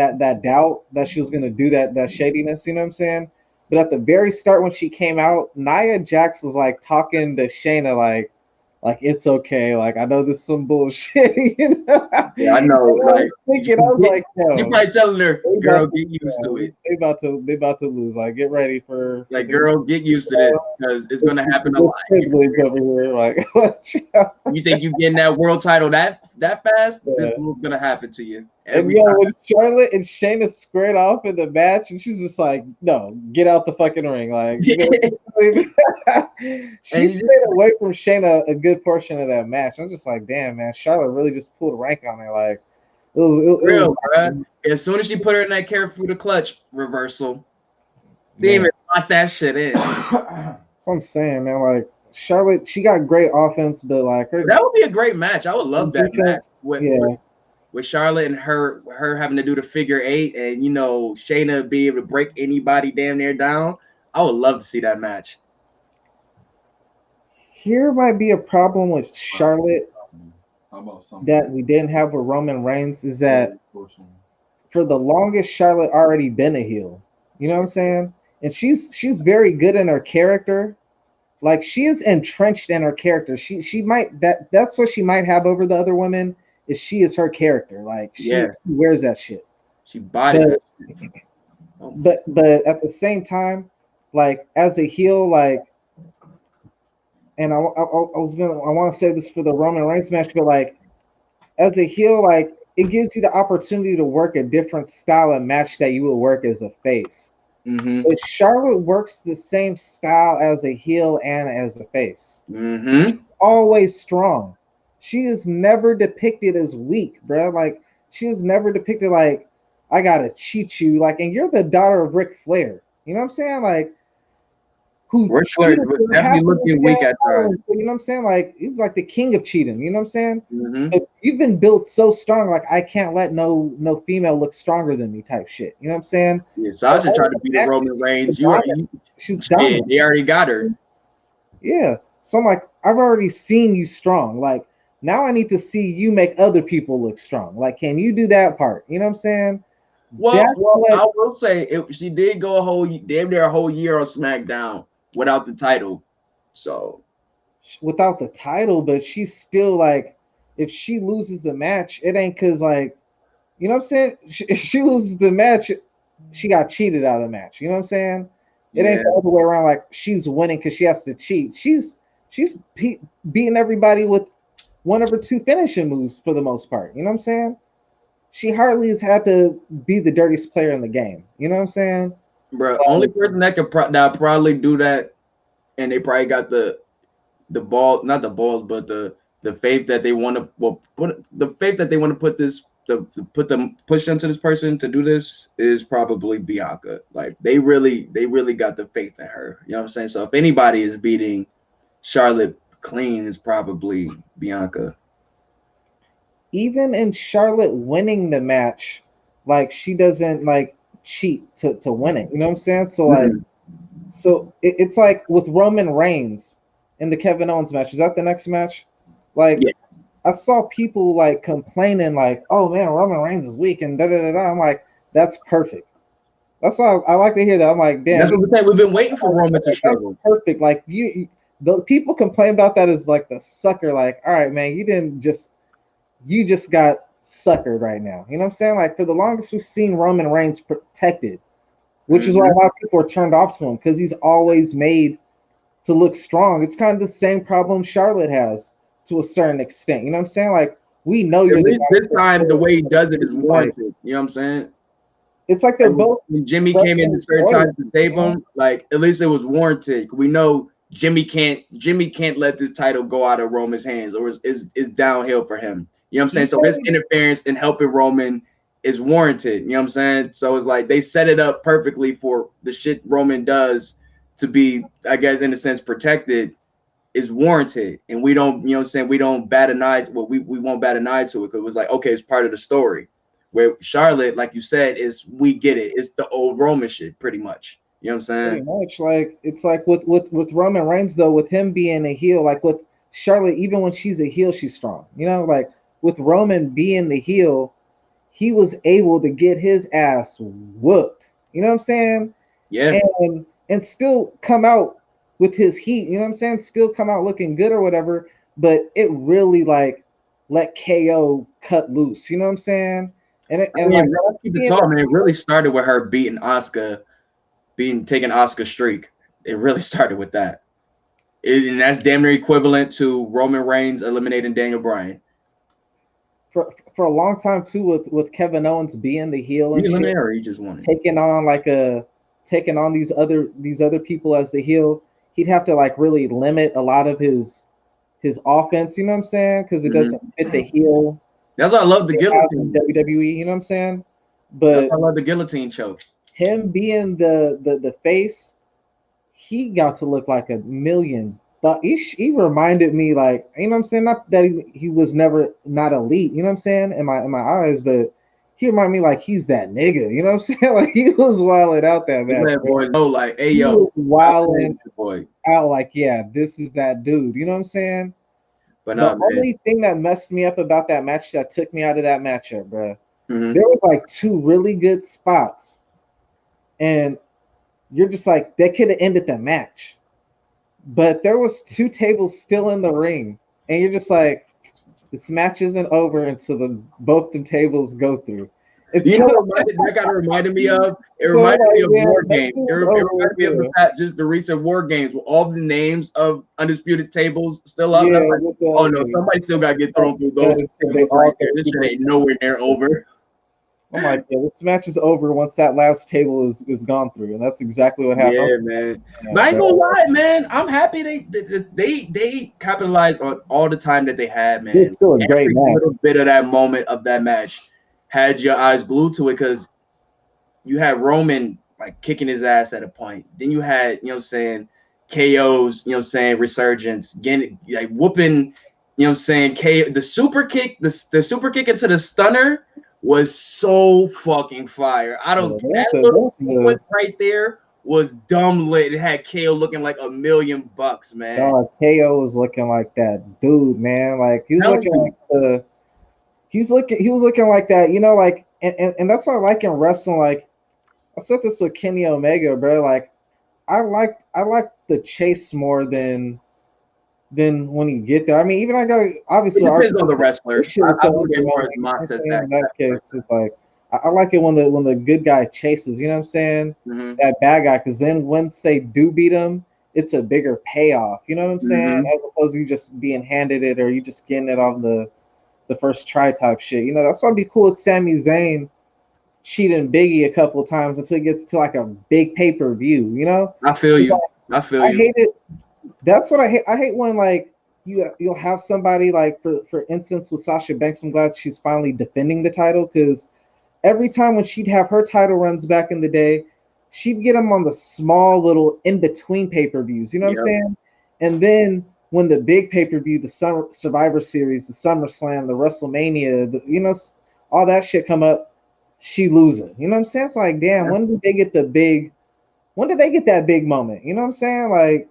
doubt that she was gonna do that shadiness. You know what I'm saying? But at the very start when she came out, Nia Jax was like talking to Shayna like it's okay. Like I know this is some bullshit. You know? Yeah, I know. I was like, yo, you're probably telling her, girl, get used to it. They about to lose. Like, get ready for like, girl, get used to this because it's gonna happen a lot. Over here, like, you think you getting that world title that fast? Yeah. This is gonna happen to you. And when Charlotte and Shayna squared off in the match, and she's just like, "No, get out the fucking ring!" Like, she stayed away from Shayna a good portion of that match. I was just like, "Damn, man, Charlotte really just pulled rank on her." Like, it was real, bro. As soon as she put her in that carry through the clutch reversal, they even lock that shit in. That's what I'm saying, man. Like, Charlotte, she got great offense, but like that would be a great match. I would love that match with Charlotte and her having to do the figure 8, and you know Shayna be able to break anybody damn near down. I would love to see that match. Here might be a problem with Charlotte that we didn't have with Roman Reigns is that for the longest Charlotte already been a heel. You know what I'm saying? And she's very good in her character. Like she is entrenched in her character. She might that's what she might have over the other women is she is her character. Like she wears that shit. She bodies that shit. But at the same time, like as a heel, like, and I want to say this for the Roman Reigns match, but like as a heel, like it gives you the opportunity to work a different style of match that you would work as a face. But Charlotte works the same style as a heel and as a face. She's always strong. She is never depicted as weak, bro. Like she is never depicted like I gotta cheat you. Like, and you're the daughter of Ric Flair. You know what I'm saying? Like, who Ric Flair definitely looking weak at times. You know what I'm saying? Like he's like the king of cheating. You know what I'm saying? But you've been built so strong. Like I can't let no female look stronger than me type shit. You know what I'm saying? Yeah, Sasha tried to beat the Roman Reigns. She's dominant. They already got her. Yeah. So I'm like, I've already seen you strong. Like now I need to see you make other people look strong. Like, can you do that part? You know what I'm saying? Well, I will say she did go damn near a whole year on SmackDown without the title. So without the title, but she's still like, if she loses the match, it ain't because like, you know what I'm saying? If she loses the match, she got cheated out of the match. You know what I'm saying? It ain't the other way around. Like she's winning because she has to cheat. She's beating everybody with one of her 2 finishing moves for the most part. You know what I'm saying? She hardly has had to be the dirtiest player in the game. You know what I'm saying? Bro, only person that could probably do that, and they probably got the ball, not the balls, but the faith that they want to put this push into this person to do this is probably Bianca. Like they really got the faith in her. You know what I'm saying? So if anybody is beating Charlotte clean, it's probably Bianca. even in Charlotte winning the match, like she doesn't like cheat to win it. You know what I'm saying? So like, Mhm. so it's like with Roman Reigns in the Kevin Owens match. Is that the next match? Like Yeah. I saw people like complaining, like, "Oh man, Roman Reigns is weak," and da da da da. I'm like, that's perfect. That's why I like to hear that. I'm like, That's damn, what we're saying. We've been waiting for Roman to that's struggle. perfect. Like the people complain about that as like the sucker. Like, all right, man, you just got suckered right now. You know what I'm saying? Like for the longest, we've seen Roman Reigns protected, which is why Hmm. a lot of people are turned off to him because he's always made to look strong. It's kind of the same problem Charlotte has to a certain extent. You know what I'm saying? Like we know At you're the least guy this for time, the sure. way he does it is Like warranted. You know what I'm saying? it's like they're Like both when Jimmy came in wrestling at certain times to royalties, save man. him, like at least it was warranted. We know Jimmy can't let this title go out of Roman's hands, or it's downhill for him. You know what I'm saying? So his Even interference in helping Roman is warranted. You know what I'm saying? So it's like they set it up perfectly for the shit Roman does to be, I guess, in a sense, protected is warranted. And we don't, you know what I'm saying, we don't bat an eye. Well, we won't bat an eye to it because it was like, okay, it's part of the story. Where Charlotte, like you said, is we get it. It's the old Roman shit, pretty much. You know what I'm pretty saying? much like it's like with Roman Reigns though, with him being a heel, like with Charlotte, even when she's a heel, she's strong. You know, like with Roman being the heel, he was able to get his ass whooped. You know what I'm saying? Yeah. And still come out with his heat. You know what I'm saying? Still come out looking good or whatever. But it really like let KO cut loose. You know what I'm saying? I And like mean, let's keep it seeing tall, that, man. It really started with her beating Oscar, taking Oscar streak. It really started with that. And that's damn near equivalent to Roman Reigns eliminating Daniel Bryan. for a long time too, with Kevin Owens being the heel You and shit, eliminated or you just won it? taking on taking on these other people as the heel, he'd have to like really limit a lot of his offense. You know what I'm saying? Because it Mm-hmm. doesn't fit the heel That's why I love the they have in guillotine. WWE. You know what I'm saying? That's But why I love the guillotine choke. him being the face, he got to look like a million. But he reminded me like you know what I'm saying. Not that he was never not elite. You know what I'm saying in my eyes, but he reminded me like he's that nigga. You know what I'm saying? Like he was wilding out that He match, let bro. boys know, like, hey, He was yo, stop playing wilding with your boy. out like yeah, this is that dude. You know what I'm saying? But The nah, man. only thing that messed me up about that match that took me out of that matchup, bro, Mm-hmm. there was like two really good spots, and you're just like they could have ended the match, but there was two tables still in the ring, and you're just like this match isn't over until the both the tables go through. It's You so, know what that kind of reminded me of? It so reminded me like of yeah, War that Games. shit It was over reminded with, me of yeah. just the recent War Games with all the names of undisputed tables still up. And Yeah, I'm like, with oh no, the somebody still got to get like thrown through that those until they tables right all there. go This through shit those ain't nowhere near over. I'm like, yeah, this match is over once that last table is gone through, and that's exactly what happened. Yeah, man. Yeah, But I ain't gonna bro. lie, man. I'm happy they capitalized on all the time that they had, It's man. still a great Every match. little bit of that moment of that match had your eyes glued to it because you had Roman like kicking his ass at a point. Then you had, you know what I'm saying, KO's, you know what I'm saying, resurgence, getting like whooping, you know what I'm saying, KO the super kick into the stunner was so fucking fire. I Yeah, don't that little that's the sequence right there was dumb lit. It had KO looking like $1,000,000, man. dog. KO was looking like that dude, man. Like he's Telling looking you. like the he was looking like that, you know, like and that's why I like in wrestling. Like I said this with Kenny Omega, bro. Like I like the chase more than when you get there. I mean, even I got It obviously depends argument on the this wrestler. shit is I so look at more as overwhelming. You know what I'm Mox as saying? that In that type of case, it's like I like it when the good guy chases. You know what I'm saying? person. That bad guy, because then once they do beat him, it's a bigger payoff. You know what I'm saying? Mm-hmm. As opposed to you just being handed it or you just getting it off the first try type shit. You know, that's why it'd be cool with Sami Zayn cheating Biggie a couple of times until it gets to like a big pay per view. You know? I feel 'Cause you. I feel I you. hate it. That's what I hate. I hate when like you'll have somebody like for instance with Sasha Banks. I'm glad she's finally defending the title because every time when she'd have her title runs back in the day, she'd get them on the small little in between pay per views. You know what I'm Yep. saying? And then when the big pay-per-view, the Summer Survivor Series, the SummerSlam, the WrestleMania, all that shit come up, she losing. You know what I'm saying? It's like, damn, when did they get that big moment? You know what I'm saying? Like,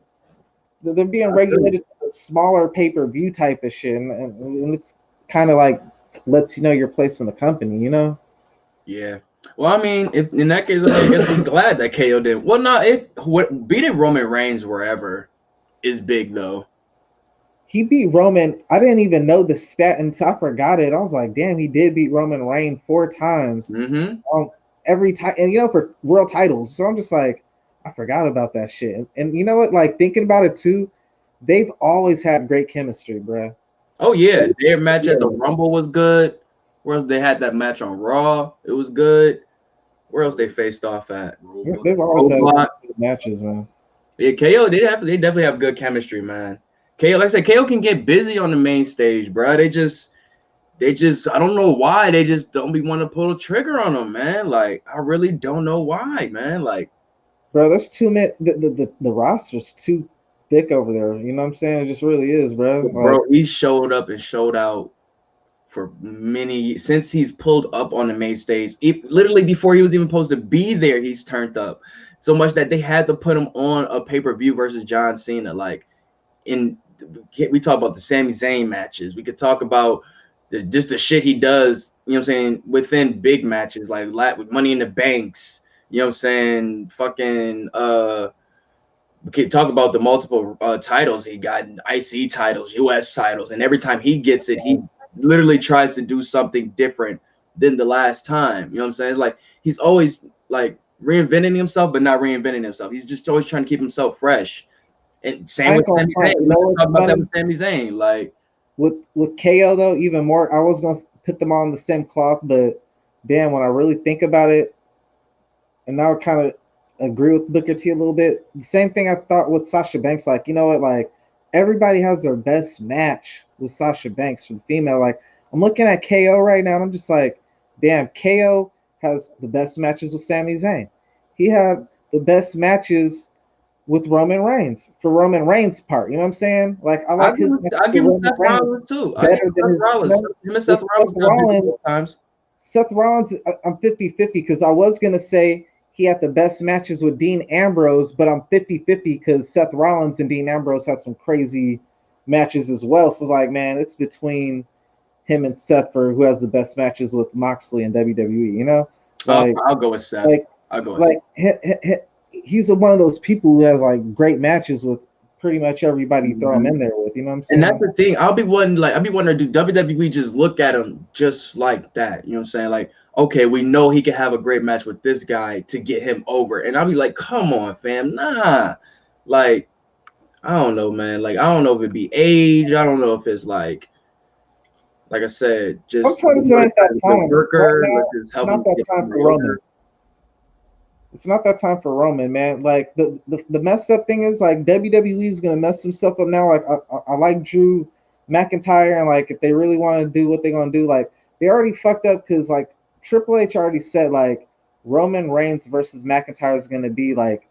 they're being regulated to a smaller pay-per-view type of shit, and it's kind of like lets you know your place in the company, you know? Yeah. Well, I mean, if in that case, I guess we're glad that KO did. Well, not if beating Roman Reigns wherever is big though. He beat Roman. I didn't even know the stat until I forgot it. I was like, damn, he did beat Roman Reigns 4 times. Every time, and for world titles. So I'm just like, I forgot about that shit. And you know what? Like, thinking about it too, they've always had great chemistry, bruh. Oh yeah, their match at the Rumble was good. Where else they had that match on Raw? It was good. Where else they faced off at? They've always had good matches, man. Yeah, KO, they definitely have good chemistry, man. KO, like I said, KO can get busy on the main stage, bro. They just I don't know why they just don't be want to pull the trigger on them, man. Like, I really don't know why, man. Like, bro, there's too many. The roster's too thick over there. You know what I'm saying? It just really is, bro. Bro, he showed up and showed out for since he's pulled up on the main stage. Literally before he was even supposed to be there, he's turned up so much that they had to put him on a pay-per-view versus John Cena. Like, we talk about the Sami Zayn matches. We could talk about just the shit he does, you know what I'm saying, within big matches like with Money in the Banks, you know what I'm saying, fucking we could talk about the multiple titles he got, IC titles, US titles, and every time he gets it, he literally tries to do something different than the last time. You know what I'm saying? Like, he's always like reinventing himself, but not reinventing himself. He's just always trying to keep himself fresh. And same with Sami Zayn. We talk about that with Sami Zayn. Like, with KO though, even more. I was gonna put them on the same cloth, but damn, when I really think about it, and now I kind of agree with Booker T a little bit. The same thing I thought with Sasha Banks. Like, you know what? Like, everybody has their best match with Sasha Banks for the female. Like, I'm looking at KO right now, and I'm just like, damn, KO has the best matches with Sami Zayn. He had the best matches with Roman Reigns for Roman Reigns' part. You know what I'm saying? Like, I like his. I give him Seth Rollins too. Better than his Rollins. Him and Seth Rollins. Seth Rollins, I'm 50-50 because I was gonna say he had the best matches with Dean Ambrose, but I'm 50-50 because Seth Rollins and Dean Ambrose had some crazy matches as well. So it's like, man, it's between him and Seth for who has the best matches with Moxley and WWE. You know, like, I'll go with Seth. I'll go with Seth. He's one of those people who has like great matches with pretty much everybody you throw him in there with. You know what I'm saying? And that's the thing. I'll be wanting to do WWE just look at him just like that. You know what I'm saying? Like, okay, we know he can have a great match with this guy to get him over. And I'll be like, come on, fam. Nah. Like, I don't know, man. Like, I don't know if it be age. I don't know if it's like I said, just sometimes it ain't that time. Worker, right now, it's not that time for Roman. It's not that time for Roman, man. Like, the messed up thing is, like, WWE is gonna mess himself up now. Like, I like Drew McIntyre, and like, if they really want to do what they're gonna do, like, they already fucked up because like Triple H already said like Roman Reigns versus McIntyre is gonna be like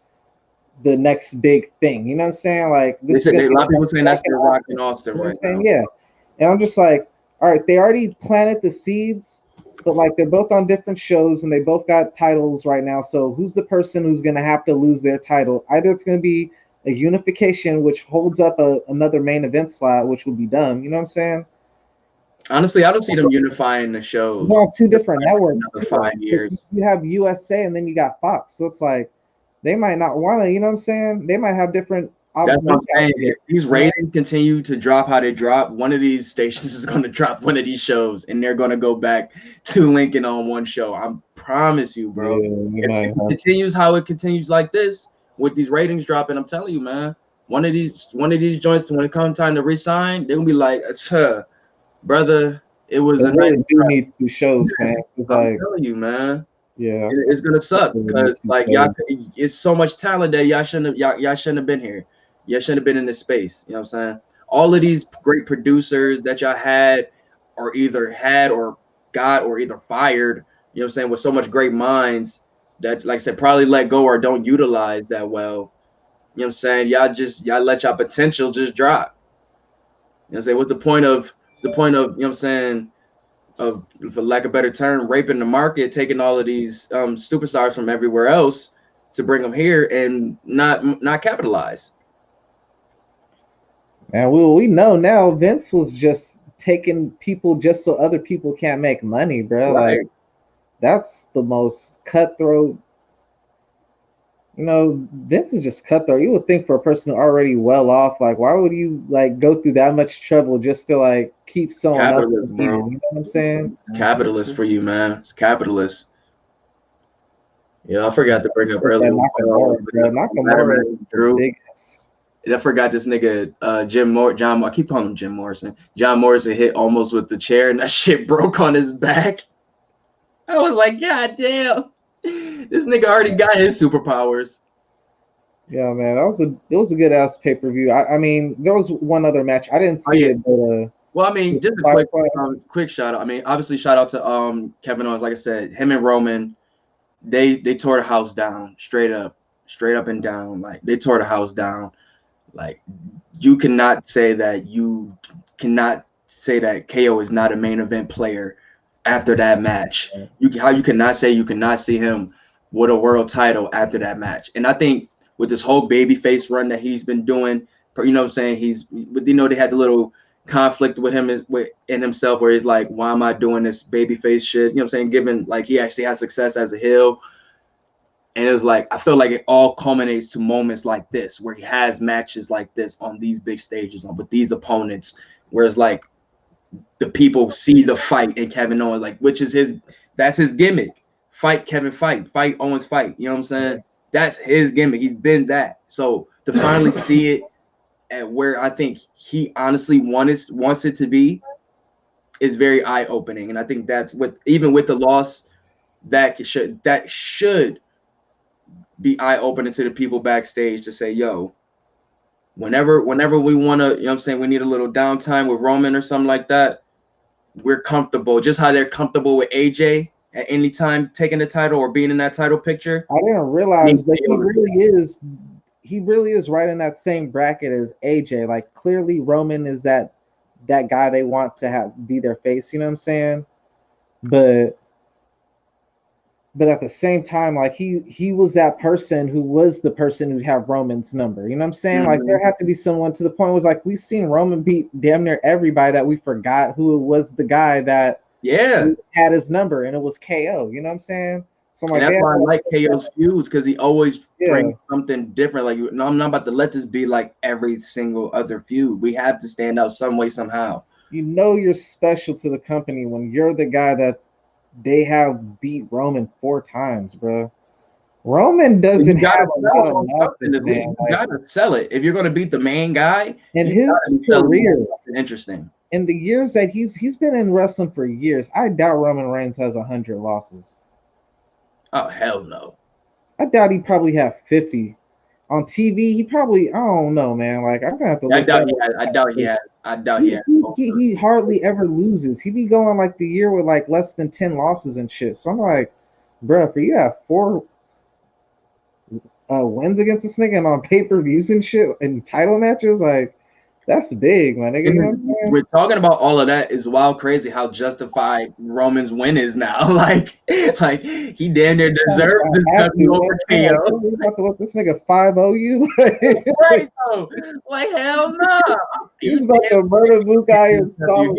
the next big thing. You know what I'm saying? Like, this a lot of people saying that's the Rock and Austin right now. Yeah, and I'm just like, all right, they already planted the seeds. But like, they're both on different shows and they both got titles right now. So who's the person who's going to have to lose their title? Either it's going to be a unification, which holds up another main event slot, which would be dumb. You know what I'm saying? Honestly, I don't see them unifying the shows. Well, 2 different networks. Another 5 years. You have USA and then you got Fox. So it's like, they might not want to, you know what I'm saying? They might have different. That's what I'm saying. If these ratings continue to drop how they drop, one of these stations is going to drop one of these shows, and they're going to go back to Lincoln on one show. I promise you, bro. Yeah, if it continues how it continues like this, with these ratings dropping, I'm telling you, man, one of these joints, when it comes time to resign, they're going to be like, brother, it was they really do need 2 shows, man. It's I'm like, telling you, man. Yeah, it's gonna suck because like y'all, it's so much talent that y'all shouldn't have been here. Y'all shouldn't have been in this space. You know what I'm saying? All of these great producers that y'all had, or either had or got or either fired. You know what I'm saying? With so much great minds that, like I said, probably let go or don't utilize that well. You know what I'm saying? Y'all let y'all potential just drop. You know, say what's the point of you know what I'm saying, of, for lack of a better term, raping the market, taking all of these superstars from everywhere else to bring them here and not capitalize. And we know now Vince was just taking people just so other people can't make money, bro. Right. Like that's the most cutthroat. You know, Vince is just cutthroat. You would think for a person already well off, like why would you like go through that much trouble just to like keep someone else? Capitalist, bro. You know what I'm saying? It's capitalist for you, man. It's capitalist. Yeah, I forgot to bring up earlier. Nakamura, bro. Nakamura is the biggest. I forgot this nigga, John. I keep calling him Jim Morrison. John Morrison hit almost with the chair, and that shit broke on his back. I was like, God damn, this nigga already got his superpowers. Yeah, man, it was a good ass pay-per-view. I mean, there was one other match I didn't see it, but well, I mean, just a quick shout out. I mean, obviously, shout out to Kevin Owens. Like I said, him and Roman, they tore the house down, straight up and down. Like they tore the house down. Like you cannot say that KO is not a main event player after that match. You cannot say you cannot see him with a world title after that match. And I think with this whole babyface run that he's been doing, you know what I'm saying, they had the little conflict with him in himself where he's like, why am I doing this babyface shit? You know what I'm saying? Given like he actually has success as a heel. And it was like, I feel like it all culminates to moments like this, where he has matches like this on these big stages with these opponents, where it's like the people see the fight in Kevin Owens, like, that's his gimmick. Fight Kevin, fight Owens, fight. You know what I'm saying? That's his gimmick. He's been that. So to finally see it at where I think he honestly wants it to be is very eye-opening. And I think that's even with the loss, that should be eye-opening to the people backstage to say, yo, whenever we want to, you know what I'm saying, we need a little downtime with Roman or something like that, we're comfortable. Just how they're comfortable with AJ at any time taking the title or being in that title picture. I didn't realize, but he really is right in that same bracket as AJ. Like clearly Roman is that guy they want to be their face, you know what I'm saying? But at the same time, like he was that person who was the person who'd have Roman's number. You know what I'm saying? Mm-hmm. Like there had to be someone to the point was like we've seen Roman beat damn near everybody that we forgot who was the guy that had his number, and it was KO. You know what I'm saying? So like, that's why I like KO's feuds, because he always brings something different. Like, no, I'm not about to let this be like every single other feud. We have to stand out some way, somehow. You know you're special to the company when you're the guy that they have beat Roman 4 times, bro. Roman doesn't have a lot of losses, man. You gotta sell it if you're gonna beat the main guy. And his career, interesting. In the years that he's been in wrestling for years, I doubt Roman Reigns has 100 losses. Oh hell no! I doubt he probably have 50. On TV, he probably, I don't know, man. Like I'm gonna have to. I doubt he has. He hardly ever loses. He be going like the year with like less than 10 losses and shit. So I'm like, bro, for you to have 4 wins against this nigga and on pay-per-views and shit and title matches, like that's big, my nigga. You know what I'm saying? We're talking about all of that is wild crazy how justified Roman's win is now. like he damn near deserved this W over KO. You have to let this nigga 5-0 you. Right though. Like hell no. He's about to murder Bukai and Solomon.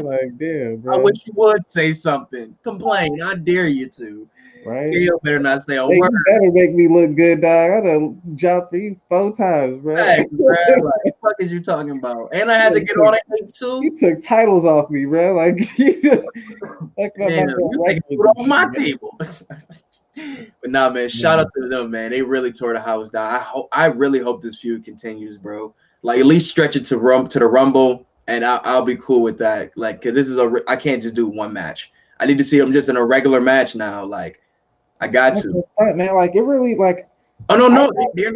Like damn, bro. I wish you would say something. Complain. I dare you to. Right? KO better not say a word. You better make me look good, dog. I done jumped for you 4 times, bro. Thanks, bro. Like, what the fuck is you talking about? And I had to get on it too. You took titles off me, bro. Like you took off my table. But nah, man. Shout out to them, man. They really tore the house down. I really hope this feud continues, bro. Like at least stretch it to the Rumble, and I'll be cool with that. Like, cause this is I can't just do one match. I need to see them just in a regular match now. Like. I got to, man. Like it really, like. Oh no, they're in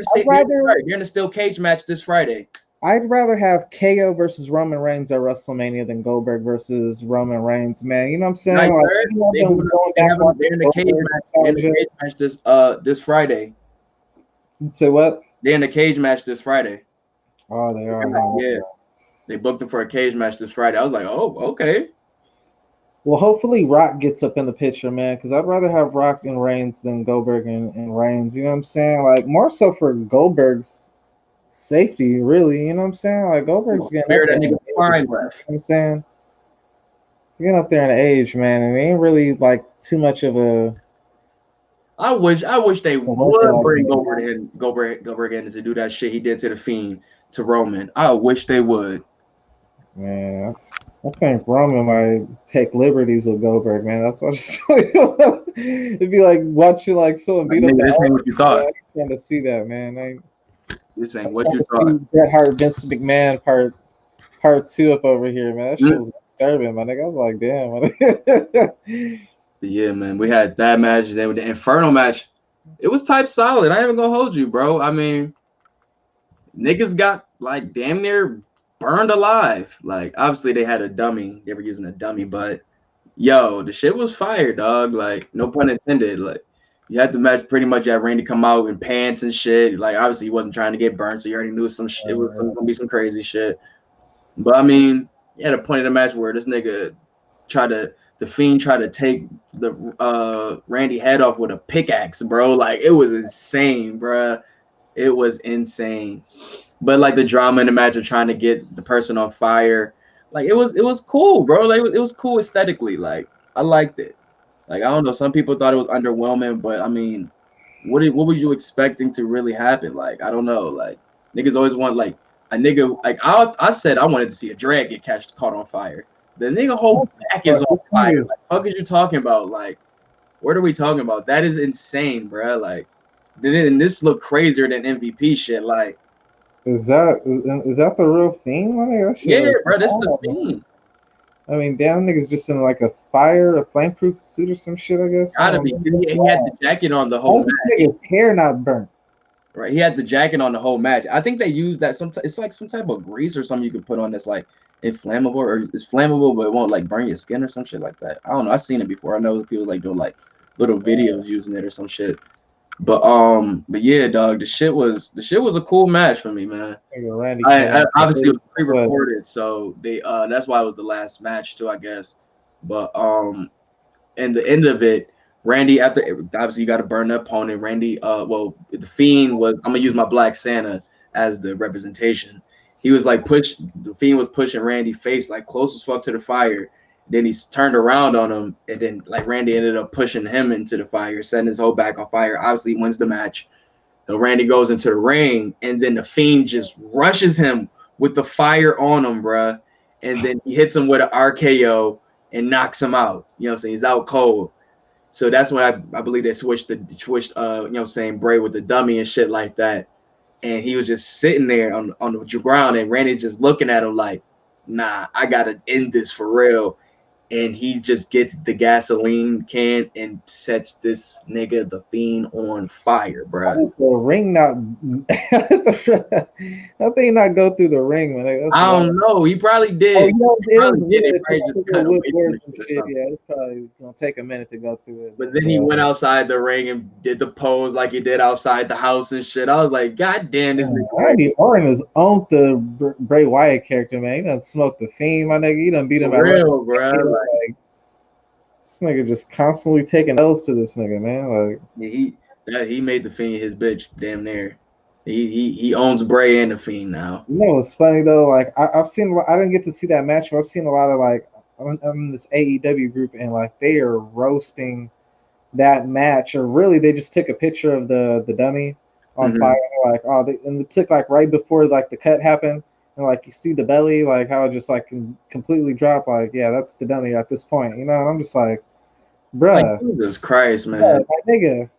the steel cage match this Friday. I'd rather have KO versus Roman Reigns at WrestleMania than Goldberg versus Roman Reigns, man. You know what I'm saying? They're in the cage match. They're in the cage match this Friday. Say what? They're in the cage match this Friday. Oh, they are. Yeah, They booked him for a cage match this Friday. I was like, oh, okay. Well, hopefully Rock gets up in the picture, man, because I'd rather have Rock and Reigns than Goldberg and Reigns. You know what I'm saying? Like, more so for Goldberg's safety, really. You know what I'm saying? Like, Goldberg's getting up That there. nigga fine left. You know what I'm saying? He's getting up there in age, man, and it ain't really like too much of a. I wish they would like bring that. Goldberg in to do that shit he did to the Fiend to Roman. I wish they would. Man, I think Roman might take liberties with Goldberg, man. That's what it'd be like watching like someone beat up. This ain't what you thought. I'm trying to see that, man. This ain't what you thought. Bret Hart, Vince McMahon part 2 up over here, man. That shit was disturbing, my nigga. I was like, damn. Yeah, man. We had that match, then with the Inferno match. It was type solid. I ain't even gonna hold you, bro. I mean, niggas got like damn near burned alive. Like, obviously they had a dummy. They were using a dummy, but yo, the shit was fire, dog. Like, no pun intended. Like, you had the match pretty much had Randy come out in pants and shit. Like, obviously he wasn't trying to get burned, so you already knew some shit. It was gonna be some crazy shit. But I mean, you had a point in the match where this nigga the Fiend tried to take the Randy head off with a pickaxe, bro. Like, it was insane, bro. It was insane. But like the drama in the match of trying to get the person on fire, like it was cool, bro. Like it was cool aesthetically. Like, I liked it. Like, I don't know, some people thought it was underwhelming, but I mean, what was you expecting to really happen? Like, I don't know. Like, niggas always want like a nigga. Like, I said I wanted to see a drag get caught on fire. The nigga whole back is on fire. Like, what is you talking about? Like, what are we talking about? That is insane, bro. Like, and this look crazier than MVP shit. Like, is that the real Fiend? Yeah, bro, that's the Fiend. I mean, damn, nigga's just in like a flameproof suit or some shit, I guess. Gotta be. He had the jacket on the whole match. Nigga's hair not burnt. Right, he had the jacket on the whole match. I think they used that it's like some type of grease or something you could put on that's like inflammable, or it's flammable but it won't like burn your skin or some shit like that. I don't know. I've seen it before. I know people like doing like little videos using it or some shit. But yeah, dog, the shit was a cool match for me, man. I obviously it was pre-recorded, so they that's why it was the last match too, I guess. But in the end of it, Randy, after obviously you got to burn the opponent. Randy, well, the Fiend was. I'm gonna use my Black Santa as the representation. He was like the Fiend was pushing Randy face like close as fuck to the fire. Then he turned around on him, and then like Randy ended up pushing him into the fire, setting his whole back on fire. Obviously, wins the match. So Randy goes into the ring, and then the Fiend just rushes him with the fire on him, bruh. And then he hits him with an RKO and knocks him out. You know what I'm saying? He's out cold. So that's when I believe they switched you know what I'm saying, Bray with the dummy and shit like that. And he was just sitting there on the ground, and Randy just looking at him like, nah, I gotta end this for real. And he just gets the gasoline can and sets this nigga, the Fiend, on fire, bro. The ring not that thing not go through the ring, man. I don't know. He probably did. Oh, you know, he probably did. It probably just cut away from it or shit. Yeah, it's probably gonna take a minute to go through it. But then he went outside the ring and did the pose like he did outside the house and shit. I was like, God damn, this nigga. Randy Orton has owned the Bray Wyatt character, man. He done smoked the Fiend, my nigga. He done beat him at real, bro. Like, this nigga just constantly taking L's to this nigga, man. Like, he made the Fiend his bitch, damn near. He owns Bray and the Fiend now. You know what's funny though? Like I've seen, I didn't get to see that match, but I've seen a lot of like I'm in this AEW group, and like they are roasting that match, or really they just took a picture of the dummy on fire, like and it took like right before like the cut happened. And like you see the belly, like how it just like can completely drop. Like, yeah, that's the dummy at this point, you know. And I'm just like, bruh, like, Jesus Christ, man, my nigga.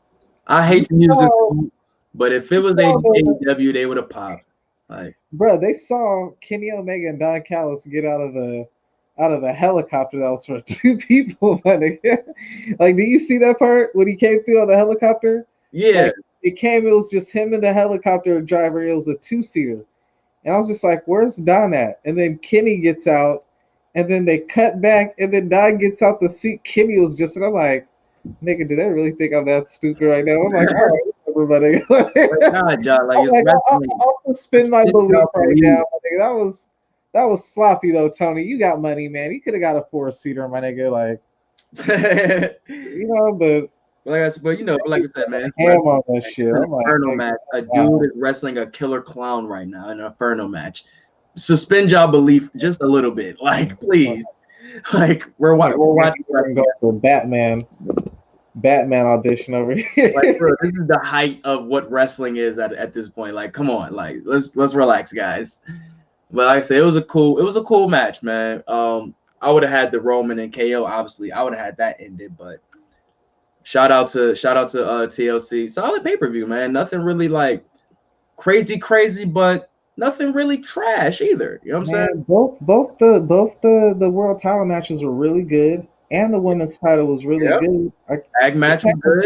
I hate to use it, but if it was AEW, they would have popped. Like, bruh, they saw Kenny Omega and Don Callis get out of a helicopter that was for 2 people. Like, do you see that part when he came through on the helicopter? Yeah, like, it was just him and the helicopter driver. It was a 2-seater. And I was just like, where's Don at? And then Kenny gets out, and then they cut back, and then Don gets out the seat. Kenny was just, and I'm like, nigga, do they really think I'm that stupid right now? I'm like, all right, everybody. God, John, like, I'll spin my belief right now. Nigga, That was sloppy though, Tony. You got money, man. You could have got a 4-seater, my nigga. Like, but but like I said, man, it's ham on that shit. an I'm like, inferno nigga, match. A wow. dude is wrestling a killer clown right now in an inferno match. Suspend y'all belief just a little bit, like please. Like we're watching wrestling. Go for Batman audition over here. Like, bro, this is the height of what wrestling is at this point. Like, come on, like let's relax, guys. But like I said, it was a cool match, man. I would have had the Roman and KO. Obviously, I would have had that ended. But shout out to TLC. Solid pay-per-view, man. Nothing really like crazy, but nothing really trash either. You know what I'm saying? Both the world title matches were really good, and the women's title was really good. Tag match was good.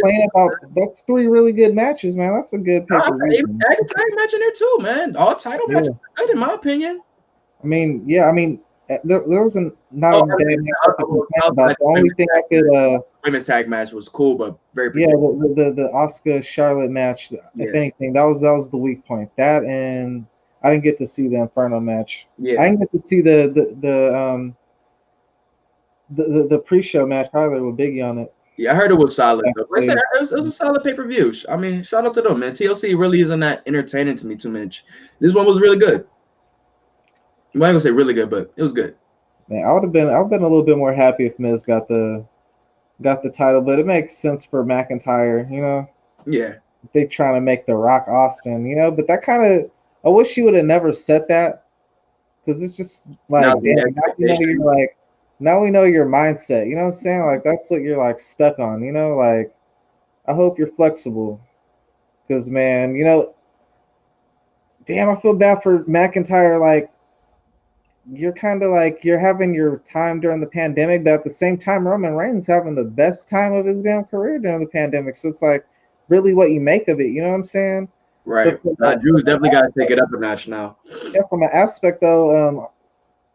That's 3 really good matches, man. That's a good pay-per-view. Tag match in there too, man. All title matches were good in my opinion. I mean, there was not a bad match to complain about. The only thing I could women's tag match was cool, but very the Asuka Charlotte match. If anything, that was the weak point. That, and I didn't get to see the Inferno match. Yeah, I didn't get to see the pre-show match either with Biggie on it. Yeah, I heard it was solid. It was a solid pay-per-view. I mean, shout out to them, man. TLC really isn't that entertaining to me too much. This one was really good. I'm not gonna say really good, but it was good. Man, I would have been a little bit more happy if Miz got the title, but it makes sense for McIntyre, you know. Yeah. They trying to make The Rock Austin, you know, but that kind of, I wish she would have never said that, because it's just like, now we know your mindset, you know what I'm saying? Like, that's what you're like stuck on, you know. Like, I hope you're flexible, because man, you know, damn, I feel bad for McIntyre. Like, you're kind of like, you're having your time during the pandemic, but at the same time, Roman Reigns having the best time of his damn career during the pandemic. So it's like, really what you make of it, you know what I'm saying? Right. Drew's definitely got to take it up a notch now. Yeah, from an aspect though,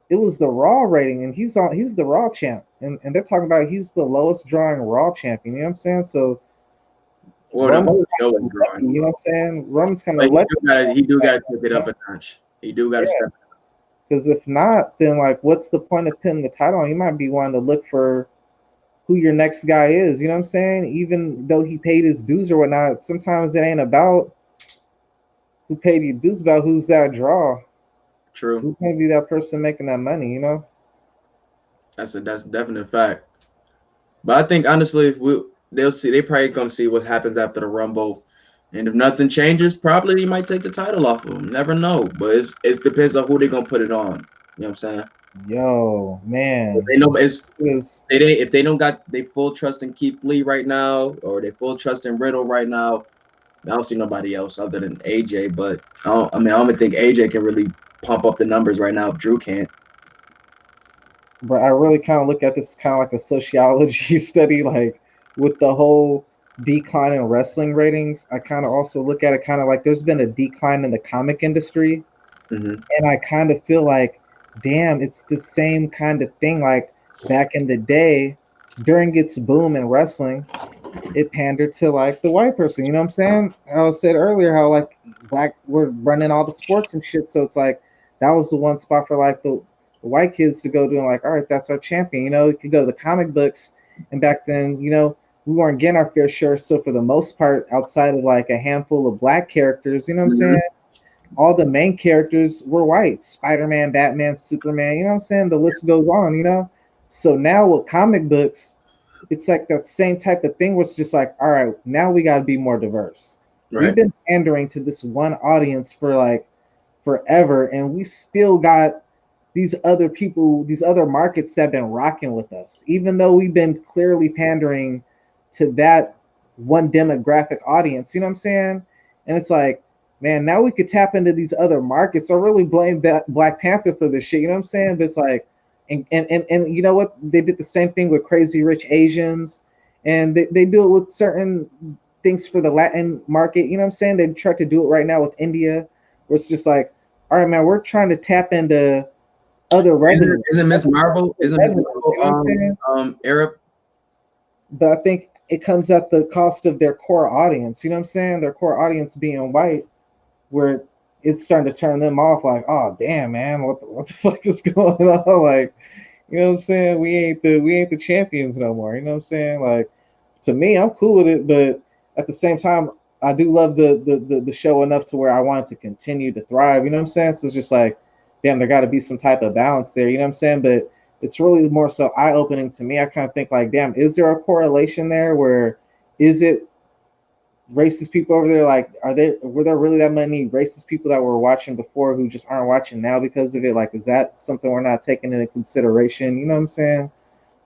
it was the Raw rating, and he's the Raw champ, and they're talking about he's the lowest drawing Raw champion. You know what I'm saying? So, Roman's you know what I'm saying? Roman's kind of lucky. He do got to take it up a notch. He do got to step. Because if not, then like, what's the point of pinning the title on? You might be wanting to look for who your next guy is. You know what I'm saying? Even though he paid his dues or whatnot, sometimes it ain't about who paid your dues, about who's that draw. True. Who's gonna be that person making that money? You know. That's a definite fact. But I think honestly, they'll see. They probably gonna see what happens after the Rumble. And if nothing changes, probably he might take the title off of him. Never know. But it depends on who they're gonna put it on. You know what I'm saying? Yo, man. If they know if they don't got they full trust in Keith Lee right now, or they full trust in Riddle right now, I don't see nobody else other than AJ. But I don't even think AJ can really pump up the numbers right now if Drew can't. But I really kind of look at this kind of like a sociology study, like with the whole decline in wrestling ratings. I kind of also look at it kind of like there's been a decline in the comic industry, and I kind of feel like, damn, it's the same kind of thing. Like back in the day, during its boom in wrestling, it pandered to like the white person. You know what I'm saying? I said earlier how like black were running all the sports and shit, so it's like that was the one spot for like the white kids to go to, and like, all right, that's our champion. You know, you could go to the comic books, and back then, you know, we weren't getting our fair share. So for the most part, outside of like a handful of black characters, you know what I'm saying? All the main characters were white. Spider-Man, Batman, Superman, you know what I'm saying? The list goes on, you know? So now with comic books, it's like that same type of thing where it's just like, all right, now we got to be more diverse. Right. We've been pandering to this one audience for like forever, and we still got these other people, these other markets that have been rocking with us, even though we've been clearly pandering to that one demographic audience, you know what I'm saying? And it's like, man, now we could tap into these other markets. I really blame Black Panther for this shit, you know what I'm saying? But it's like, and you know what? They did the same thing with Crazy Rich Asians, and they do it with certain things for the Latin market, you know what I'm saying? They try to do it right now with India, where it's just like, all right, man, we're trying to tap into other revenue. Isn't Miss Marvel? Arab? But I think it comes at the cost of their core audience. You know what I'm saying? Their core audience being white, where it's starting to turn them off. Like, oh damn, man, what the fuck is going on? Like, you know what I'm saying? We ain't the champions no more. You know what I'm saying? Like, to me, I'm cool with it, but at the same time, I do love the show enough to where I want it to continue to thrive. You know what I'm saying? So it's just like, damn, there got to be some type of balance there. You know what I'm saying? But it's really more so eye opening to me. I kind of think like, damn, is there a correlation there? Where is it racist people over there? Like, were there really that many racist people that were watching before who just aren't watching now because of it? Like, is that something we're not taking into consideration? You know what I'm saying?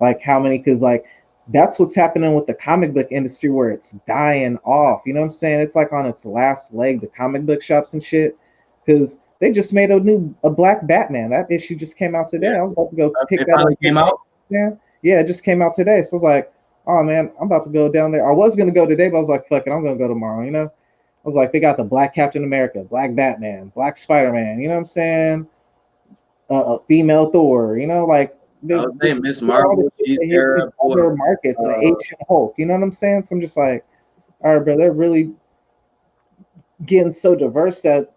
Like, how many? Because like that's what's happening with the comic book industry, where it's dying off. You know what I'm saying? It's like on its last leg, the comic book shops and shit, because they just made a black Batman. That issue just came out today. Yeah. I was about to go pick It that up. finally came out. Yeah, it just came out today. So I was like, oh man, I'm about to go down there. I was gonna go today, but I was like, fuck it, I'm gonna go tomorrow. You know, I was like, they got the black Captain America, black Batman, black Spider-Man. You know what I'm saying? A female Thor. You know, like I was saying Miss Marvel, she's there other for markets, an Asian Hulk. You know what I'm saying? So I'm just like, all right, bro, they're really getting so diverse that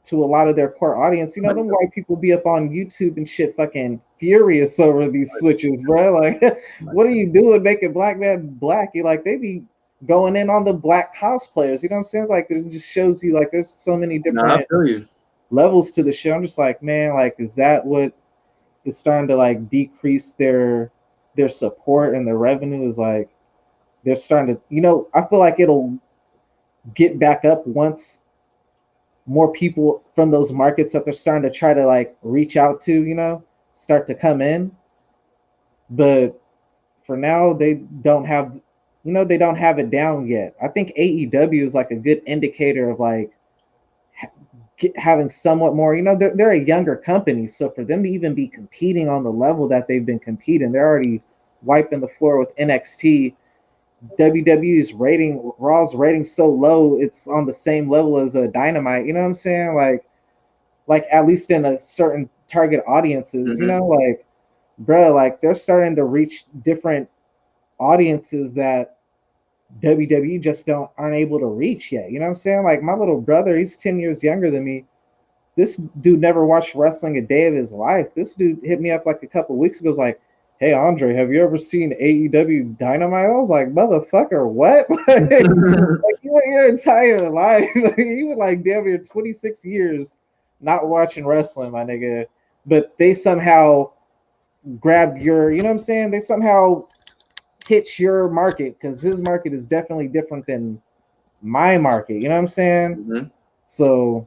to a lot of their core audience, you know, them white people be up on YouTube and shit fucking furious over these switches, bro. Like, what are you doing making black man black? You like, they be going in on the black cosplayers, you know what I'm saying? Like, it just shows you like there's so many different levels to the show. I'm just like, man, like, is that what is starting to like decrease their support and their revenue? Is like they're starting to, you know, I feel like it'll get back up once more people from those markets that they're starting to try to like reach out to, you know, start to come in. But for now, they don't have, you know, they don't have it down yet. I think AEW is like a good indicator of like having somewhat more, you know, they're a younger company. So for them to even be competing on the level that they've been competing, they're already wiping the floor with NXT. WWE's rating, Raw's rating so low, it's on the same level as a Dynamite. You know what I'm saying? Like at least in a certain target audiences, you know, like, bro, like they're starting to reach different audiences that WWE just aren't able to reach yet. You know what I'm saying? Like my little brother, he's 10 years younger than me. This dude never watched wrestling a day of his life. This dude hit me up like a couple of weeks ago, was like, hey Andre, have you ever seen AEW Dynamite? I was like, motherfucker, what? Like you went your entire life. Like, you were like damn near 26 years not watching wrestling, my nigga. But they somehow grabbed your, you know what I'm saying? They somehow hit your market because his market is definitely different than my market. You know what I'm saying? So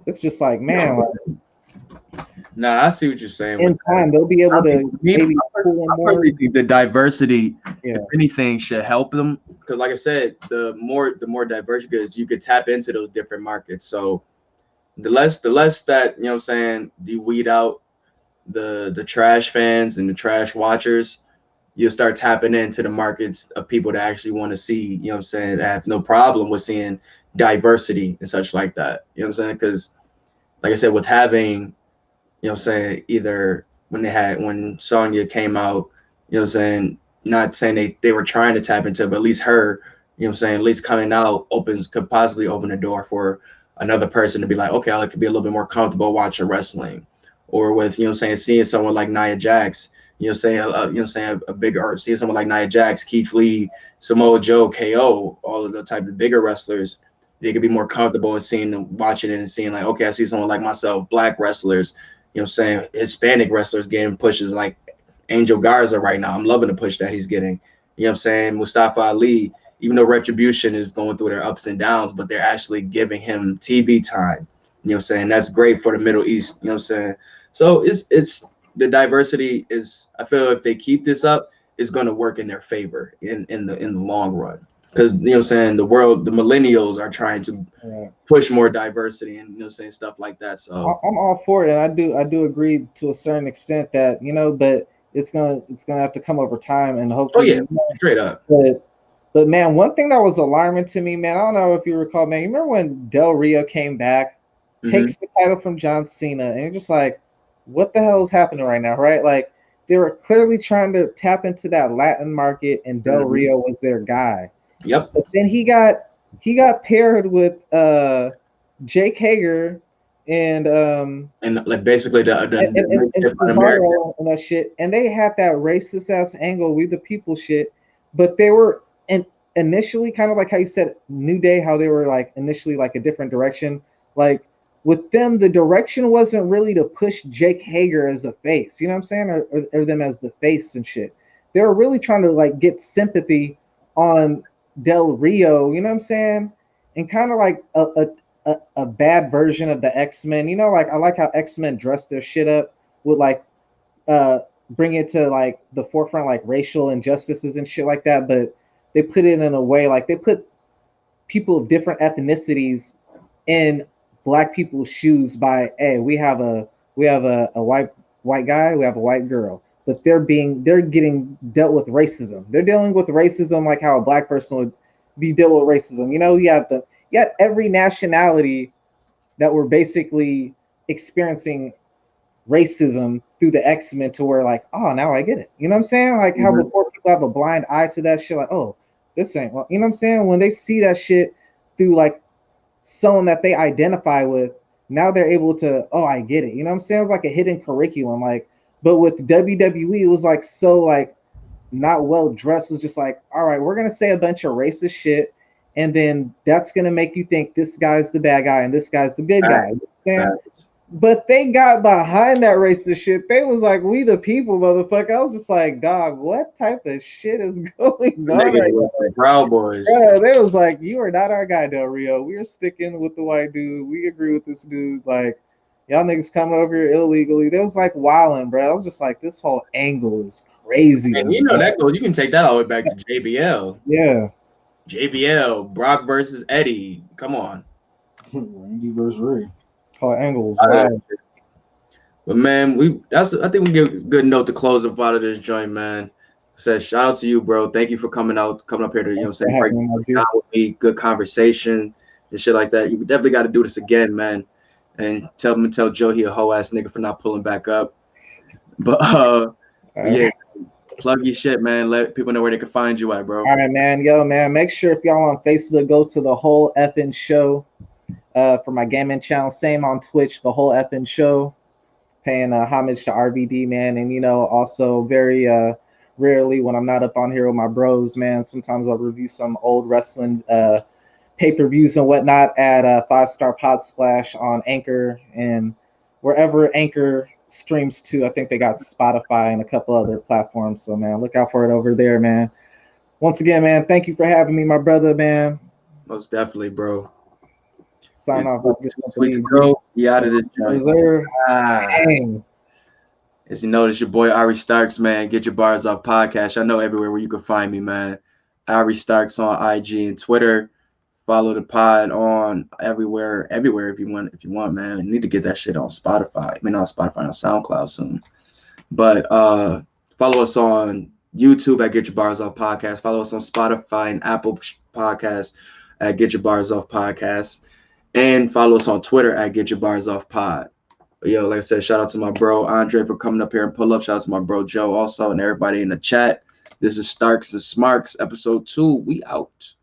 it's just like, man, like, nah, I see what you're saying. In time, they'll be able to maybe pull in more. I think the diversity, if anything, should help them. Because, like I said, the more diverse because you could tap into those different markets. So the less that, you know what I'm saying, you weed out the trash fans and the trash watchers, you'll start tapping into the markets of people that actually want to see, you know what I'm saying, that have no problem with seeing diversity and such like that. You know what I'm saying? Because, like I said, with having, you know what I'm saying, either when Sonya came out, you know what I'm saying, not saying they were trying to tap into it, but at least her, you know what I'm saying, at least coming out could possibly open the door for another person to be like, okay, I could be a little bit more comfortable watching wrestling. Or with, you know what I'm saying, seeing someone like Nia Jax, you know what I'm saying, a bigger, or seeing someone like Nia Jax, Keith Lee, Samoa Joe, KO, all of the type of bigger wrestlers, they could be more comfortable in seeing them, watching it and seeing like, okay, I see someone like myself, black wrestlers, you know what I'm saying, Hispanic wrestlers getting pushes like Angel Garza right now. I'm loving the push that he's getting. You know what I'm saying? Mustafa Ali, even though Retribution is going through their ups and downs, but they're actually giving him TV time. You know what I'm saying? That's great for the Middle East. You know what I'm saying? So it's the diversity is, I feel if they keep this up, it's going to work in their favor in the long run. Because, you know what I'm saying, the millennials are trying to push more diversity and, you know what I'm saying, stuff like that. So I'm all for it, and I do agree to a certain extent that, you know, but it's gonna have to come over time and hopefully. Oh yeah, straight up. But man, one thing that was alarming to me, man, I don't know if you recall, man, you remember when Del Rio came back, takes the title from John Cena, and you're just like, what the hell is happening right now, right? Like they were clearly trying to tap into that Latin market, and Del Rio was their guy. Yep. But then he got paired with Jake Hager and like basically the American. Cesaro and that shit, and they had that racist ass angle, we the people shit, but they were initially kind of like how you said New Day, how they were like initially like a different direction. Like with them, the direction wasn't really to push Jake Hager as a face, you know what I'm saying, or them as the face and shit. They were really trying to like get sympathy on Del Rio, you know what I'm saying, and kind of like a bad version of the X-Men. You know, like I like how X-Men dress their shit up with like uh bring it to like the forefront like racial injustices and shit like that, but they put it in a way like they put people of different ethnicities in black people's shoes by, hey, we have a white guy, we have a white girl, but they're getting dealt with racism. They're dealing with racism like how a black person would be dealt with racism. You know, you have every nationality that were basically experiencing racism through the X-Men to where like, oh, now I get it. You know what I'm saying? Like how before people have a blind eye to that shit, like, oh, this ain't well, you know what I'm saying? When they see that shit through like someone that they identify with, now they're able to, oh, I get it. You know what I'm saying? It's like a hidden curriculum. Like, but with WWE, it was like so like not well dressed. It's just like, all right, we're gonna say a bunch of racist shit, and then that's gonna make you think this guy's the bad guy and this guy's the good guy. You know but they got behind that racist shit. They was like, we the people, motherfucker. I was just like, dog, what type of shit is going on right now? Proud Boys. Yeah, they was like, you are not our guy, Del Rio. We're sticking with the white dude. We agree with this dude. Like, y'all niggas coming over here illegally. They was like wilding, bro. I was just like, this whole angle is crazy. And you know that goes. You can take that all the way back to JBL. Yeah. JBL, Brock versus Eddie. Come on. Randy versus Ray. Whole angle was wild. But man, I think we give a good note to close up out of this joint, man. Said shout out to you, bro. Thank you for coming up here to break down with me. Good conversation and shit like that. You definitely got to do this again, man. And tell Joe he a hoe ass nigga for not pulling back up. But yeah, plug your shit, man. Let people know where they can find you at, bro. All right, man. Yo, man. Make sure if y'all on Facebook, go to the Whole Effing Show for my gaming channel. Same on Twitch, the Whole Effing Show. Paying homage to RVD, man. And, you know, also very rarely when I'm not up on here with my bros, man, sometimes I'll review some old wrestling pay-per-views and whatnot at 5-Star Pod Splash on Anchor and wherever Anchor streams to. I think they got Spotify and a couple other platforms. So, man, look out for it over there, man. Once again, man, thank you for having me, my brother, man. Most definitely, bro. Sign off. Weeks ago, be out of this joint. As you know, it's your boy Ari Starks, man. Get your bars off podcast. I know everywhere where you can find me, man. Ari Starks on IG and Twitter. Follow the pod on everywhere if you want, man. You need to get that shit on Spotify. I mean, not Spotify, on SoundCloud soon. But follow us on YouTube at Get Your Bars Off Podcast. Follow us on Spotify and Apple Podcasts at Get Your Bars Off Podcast. And follow us on Twitter at Get Your Bars Off Pod. But yo, like I said, shout out to my bro Andre for coming up here and pull up. Shout out to my bro Joe also and everybody in the chat. This is S.T.A.R.K.S and Smarks, episode 2. We out.